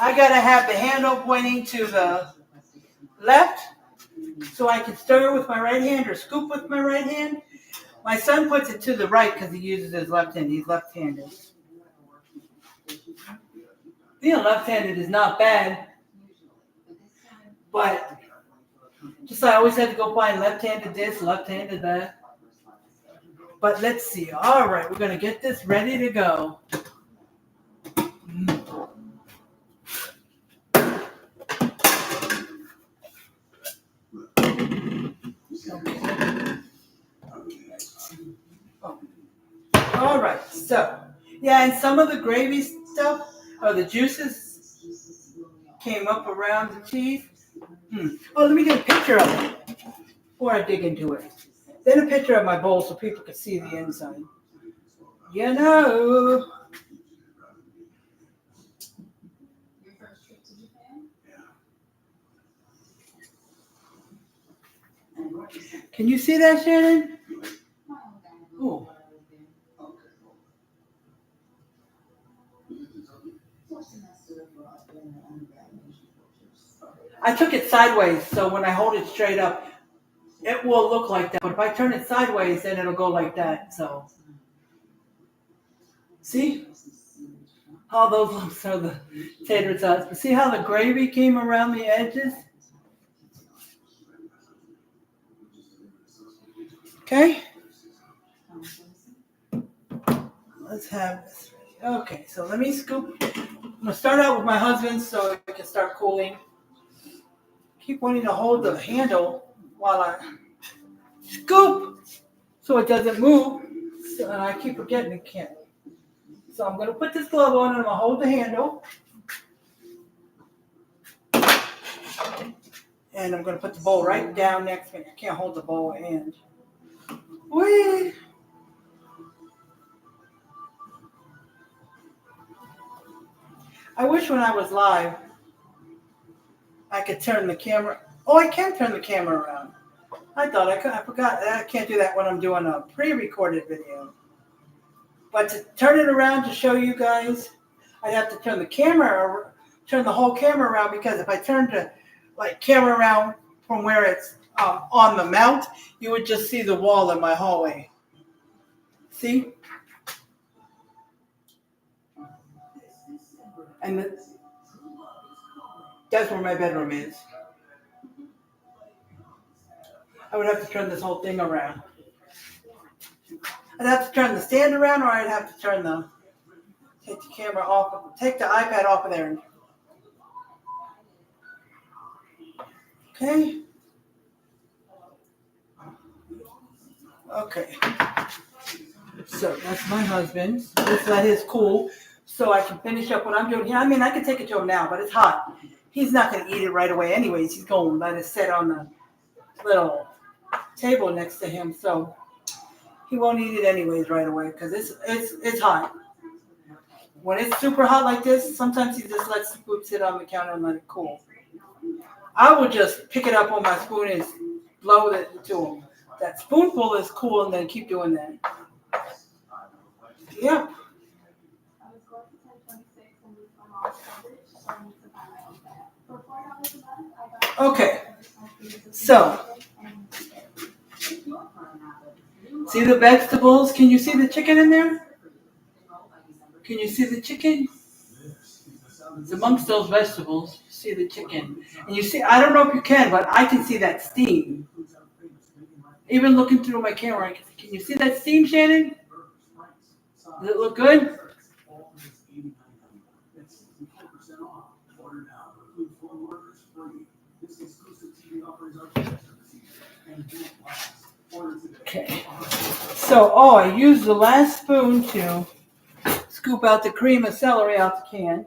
Speaker 1: I gotta have the handle pointing to the left so I can stir with my right hand or scoop with my right hand. My son puts it to the right because he uses his left hand. He's left-handed. Being left-handed is not bad, but just I always had to go find left-handed this, left-handed that. But let's see. All right, we're going to get this ready to go. All right, so, yeah, and some of the gravy stuff, or the juices came up around the cheese. Oh, let me get a picture of it before I dig into it. Then a picture of my bowl so people can see the inside. You know. Can you see that, Shannon? Ooh. I took it sideways, so when I hold it straight up, it will look like that. But if I turn it sideways, then it'll go like that. So, see how those lumps are the tater tots. But see how the gravy came around the edges? Okay. Let's have this ready. Okay, so let me scoop. I'm going to start out with my husband so it can start cooling. Keep wanting to hold the handle while I scoop so it doesn't move. So, and I keep forgetting it can't. So I'm going to put this glove on and I'm going to hold the handle. And I'm going to put the bowl right down next to me. I can't hold the bowl in hand. Whee! I wish when I was live, I could turn the camera. Oh, I can turn the camera around. I thought I could. I forgot. I can't do that when I'm doing a pre-recorded video. But to turn it around to show you guys, I'd have to turn the whole camera around, because if I turn the camera around from where it's on the mount, you would just see the wall in my hallway. See? And that's where my bedroom is. I would have to turn this whole thing around. I'd have to turn the stand around, or I'd have to take the camera off, take the iPad off of there. Okay. Okay. So that's my husband's. Just let his cool, so I can finish up what I'm doing here. I mean, I can take it to him now, but it's hot. He's not going to eat it right away anyways. He's going to let it sit on the little table next to him, so he won't eat it anyways right away, because it's hot. When it's super hot like this, sometimes he just lets the food sit on the counter and let it cool. I would just pick it up on my spoon and blow it to him. That spoonful is cool, and then keep doing that. Yep. Okay. So, see the vegetables? Can you see the chicken in there? Can you see the chicken? It's amongst those vegetables. See the chicken. And you see, I don't know if you can, but I can see that steam. Even looking through my camera, can you see that steam, Shannon? Does it look good? Okay. So, I used the last spoon to scoop out the cream of celery out the can,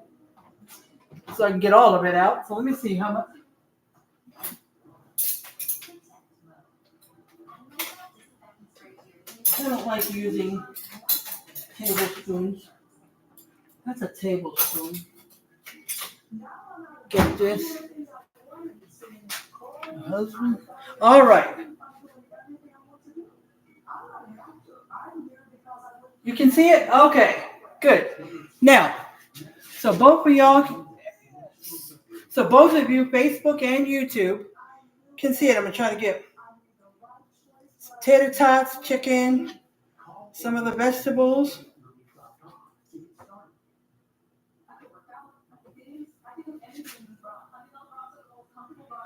Speaker 1: so I can get all of it out. So let me see how much. I don't like using tablespoons. That's a tablespoon. Get this. Husband. All right. You can see it? Okay. Good. Now, so both of you, Facebook and YouTube, can see it. I'm going to try to get tater tots, chicken, some of the vegetables.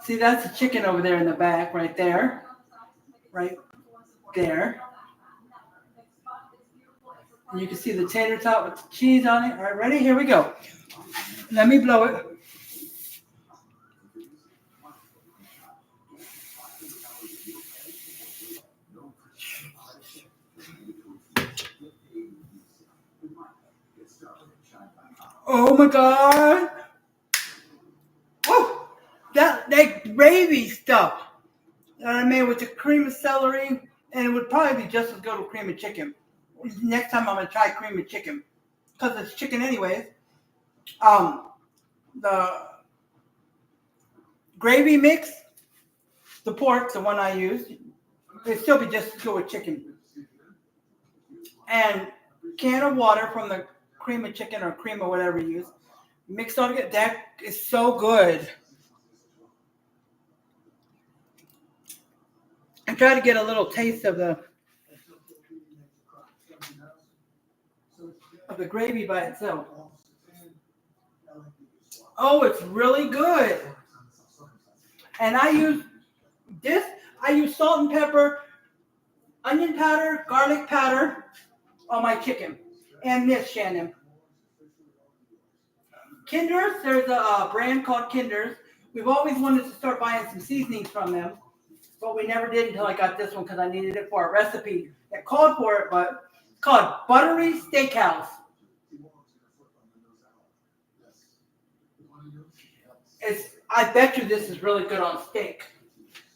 Speaker 1: See, that's the chicken over there in the back, right there. Right there. And you can see the tater tot with the cheese on it. All right, ready? Here we go. Let me blow it. Oh my God. Oh, that gravy stuff that I made with the cream of celery, and it would probably be just as good with cream of chicken. Next time I'm going to try cream of chicken, because it's chicken anyways. The gravy mix, the pork, the one I used, it'd still be just as good with chicken. And can of water from the cream of chicken or cream or whatever you use, mixed all together. That is so good. I try to get a little taste of the gravy by itself. Oh, it's really good. And I use salt and pepper, onion powder, garlic powder on my chicken. And this, Shannon. Kinder's, there's a brand called Kinder's. We've always wanted to start buying some seasonings from them, but we never did until I got this one because I needed it for a recipe that called for it, but it's called Buttery Steakhouse. I bet you this is really good on steak.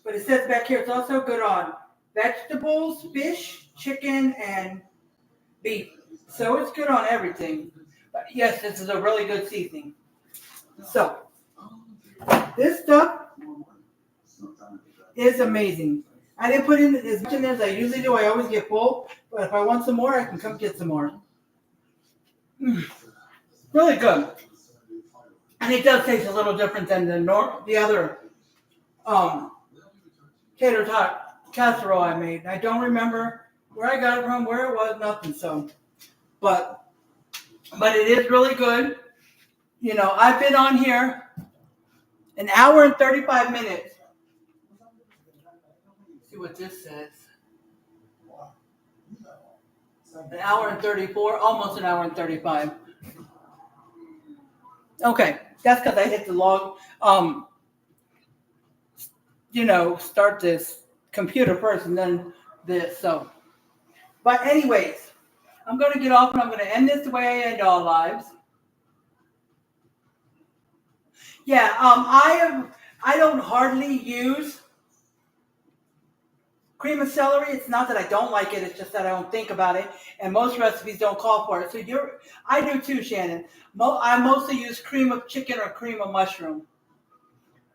Speaker 1: But it says back here it's also good on vegetables, fish, chicken, and beef. So it's good on everything. But yes, this is a really good seasoning. So this stuff is amazing. I didn't put in as much in there as I usually do. I always get full. But if I want some more, I can come get some more. Really good. And it does taste a little different than the other tater tot casserole I made. I don't remember where I got it from, where it was, nothing. So, but it is really good. You know, I've been on here an hour and 35 minutes. Let's see what this says. An hour and 34, almost an hour and 35. Okay, that's because I hit the log. Start this computer first and then this. So, but anyways, I'm going to get off and I'm going to end this the way I end all lives. Yeah, I don't hardly use cream of celery. It's not that I don't like it. It's just that I don't think about it. And most recipes don't call for it. So I do too, Shannon. I mostly use cream of chicken or cream of mushroom.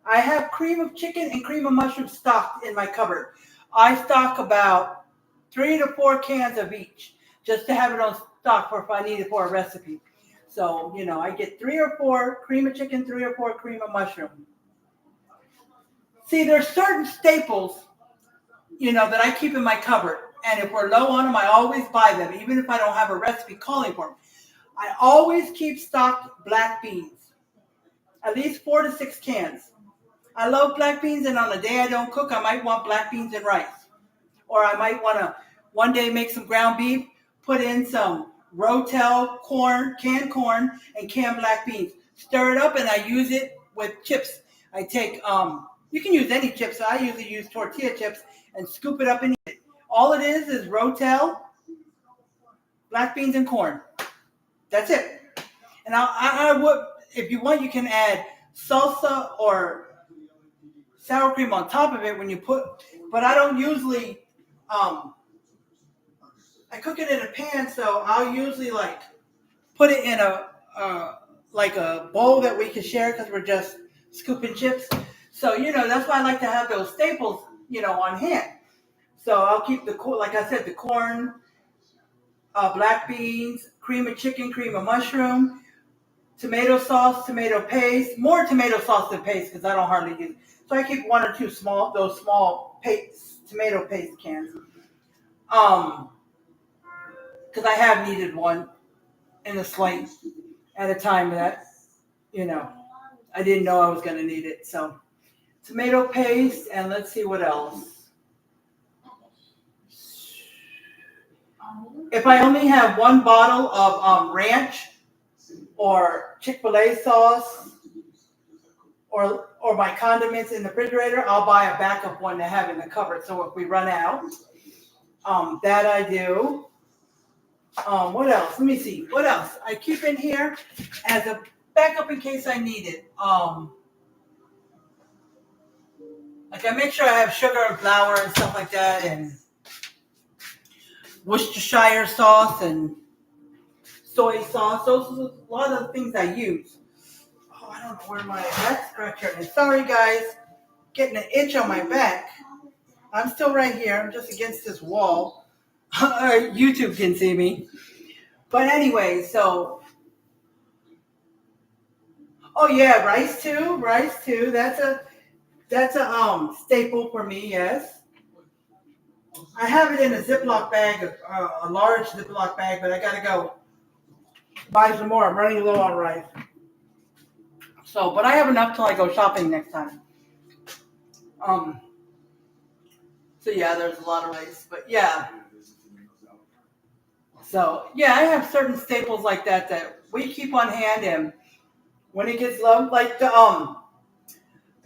Speaker 1: I have cream of chicken and cream of mushroom stocked in my cupboard. I stock about 3 to 4 cans of each just to have it on stock for if I need it for a recipe. So, I get 3 or 4 cream of chicken, 3 or 4 cream of mushroom. See, there's certain staples, that I keep in my cupboard. And if we're low on them, I always buy them, even if I don't have a recipe calling for them. I always keep stocked black beans, at least 4 to 6 cans. I love black beans, and on a day I don't cook, I might want black beans and rice. Or I might want to one day make some ground beef, put in some Rotel corn, canned corn, and canned black beans. Stir it up, and I use it with chips. I take, you can use any chips. I usually use tortilla chips and scoop it up and eat it. All it is Rotel, black beans, and corn. That's it. And I would, if you want, you can add salsa or sour cream on top of it but I don't usually, I cook it in a pan, so I'll usually put it in a bowl that we can share because we're just scooping chips. So, that's why I like to have those staples, on hand. So I'll keep like I said, the corn, black beans, cream of chicken, cream of mushroom, tomato sauce, tomato paste, more tomato sauce than paste because I don't hardly use it. So I keep 1 or 2 small tomato paste cans. Because I have needed one in a slate at a time that, I didn't know I was going to need it. So tomato paste, and let's see what else. If I only have 1 bottle of ranch or Chick-fil-A sauce or my condiments in the refrigerator, I'll buy a backup one to have in the cupboard. So if we run out, that I do. What else? Let me see. What else? I keep in here as a backup in case I need it. I make sure I have sugar and flour and stuff like that, and Worcestershire sauce and soy sauce. Those are a lot of the things I use. Oh, I don't know where my back scratcher is. Sorry, guys. Getting an itch on my back. I'm still right here. I'm just against this wall. YouTube can see me. But anyway, so. Oh yeah, rice too. That's a staple for me. Yes. I have it in a Ziploc bag, a large Ziploc bag, but I gotta go buy some more. I'm running low on rice. So, but I have enough till I go shopping next time. So yeah, there's a lot of rice, but yeah. So yeah, I have certain staples like that we keep on hand, and when it gets low, like the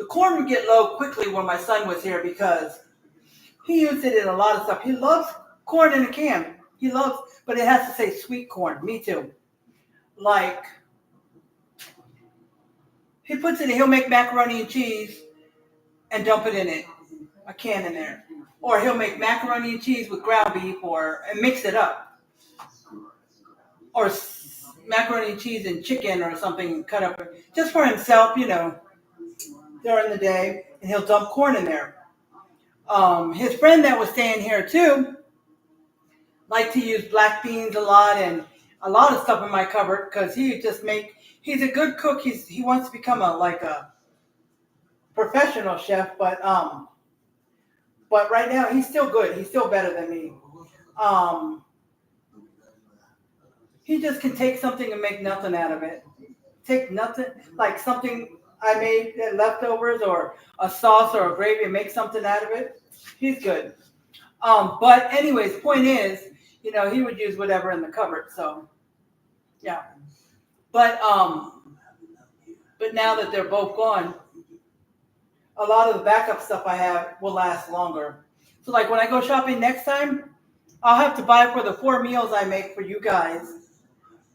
Speaker 1: corn would get low quickly when my son was here because he used it in a lot of stuff. He loves corn in a can. But it has to say sweet corn. Me too. Like He puts it in, he'll make macaroni and cheese and dump it in it, a can in there. Or he'll make macaroni and cheese with ground beef and mix it up. Or macaroni and cheese and chicken or something cut up just for himself, during the day. And he'll dump corn in there. His friend that was staying here too liked to use black beans a lot and a lot of stuff in my cupboard because he's a good cook. He wants to become a professional chef, but right now he's still good. He's still better than me. Um, he just can take something and make nothing out of it. Take nothing, like something I made leftovers or a sauce or a gravy and make something out of it. He's good. But anyways, point is, he would use whatever in the cupboard. So yeah. But now that they're both gone, a lot of the backup stuff I have will last longer. So like when I go shopping next time, I'll have to buy for the 4 meals I make for you guys.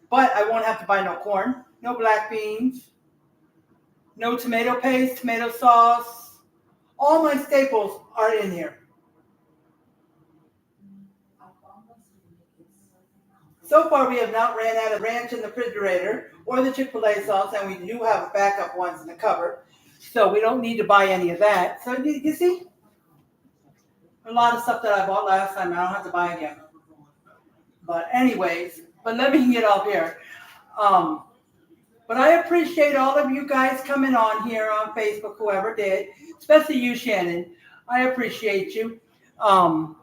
Speaker 1: But I won't have to buy no corn, no black beans, no tomato paste, tomato sauce. All my staples are in here. So far, we have not ran out of ranch in the refrigerator or the Chick-fil-A sauce, and we do have backup ones in the cupboard. So we don't need to buy any of that. So you see, a lot of stuff that I bought last time, I don't have to buy again. But anyways, let me get off here. But I appreciate all of you guys coming on here on Facebook, whoever did, especially you, Shannon. I appreciate you. And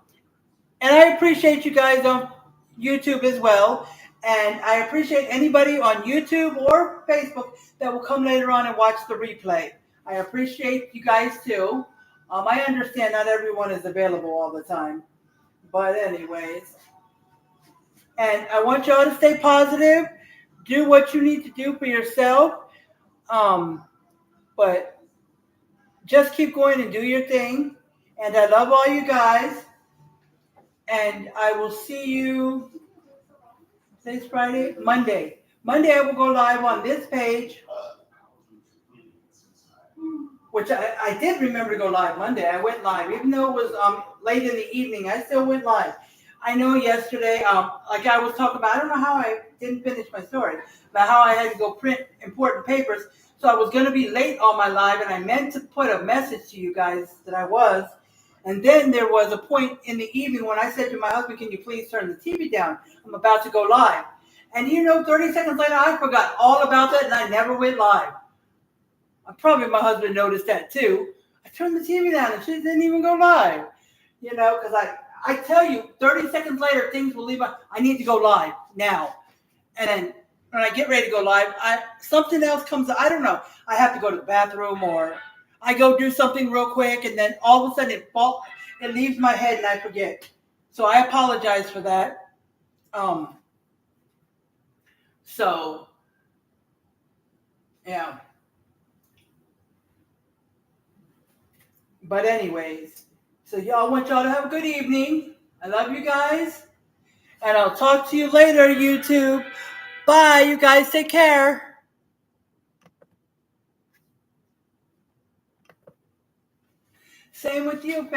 Speaker 1: I appreciate you guys on YouTube as well. And I appreciate anybody on YouTube or Facebook that will come later on and watch the replay. I appreciate you guys too. I understand not everyone is available all the time. But anyways. And I want y'all to stay positive. Do what you need to do for yourself. But just keep going and do your thing. And I love all you guys. And I will see you, today's Friday, Monday. Monday I will go live on this page, which I did remember to go live Monday. I went live. Even though it was late in the evening, I still went live. I know yesterday, like I was talking about, I don't know how I didn't finish my story, about how I had to go print important papers. So I was going to be late on my live, and I meant to put a message to you guys that I was. And then there was a point in the evening when I said to my husband, can you please turn the TV down? I'm about to go live. And 30 seconds later, I forgot all about that, and I never went live. Probably my husband noticed that too. I turned the TV down, and she didn't even go live. Because I tell you, 30 seconds later, things will leave. I need to go live now. And then when I get ready to go live, something else comes up. I don't know. I have to go to the bathroom or I go do something real quick, and then all of a sudden it leaves my head and I forget. So I apologize for that. So, yeah. But anyways, so I want y'all to have a good evening. I love you guys. And I'll talk to you later, YouTube. Bye, you guys. Take care. Same with you, Facebook.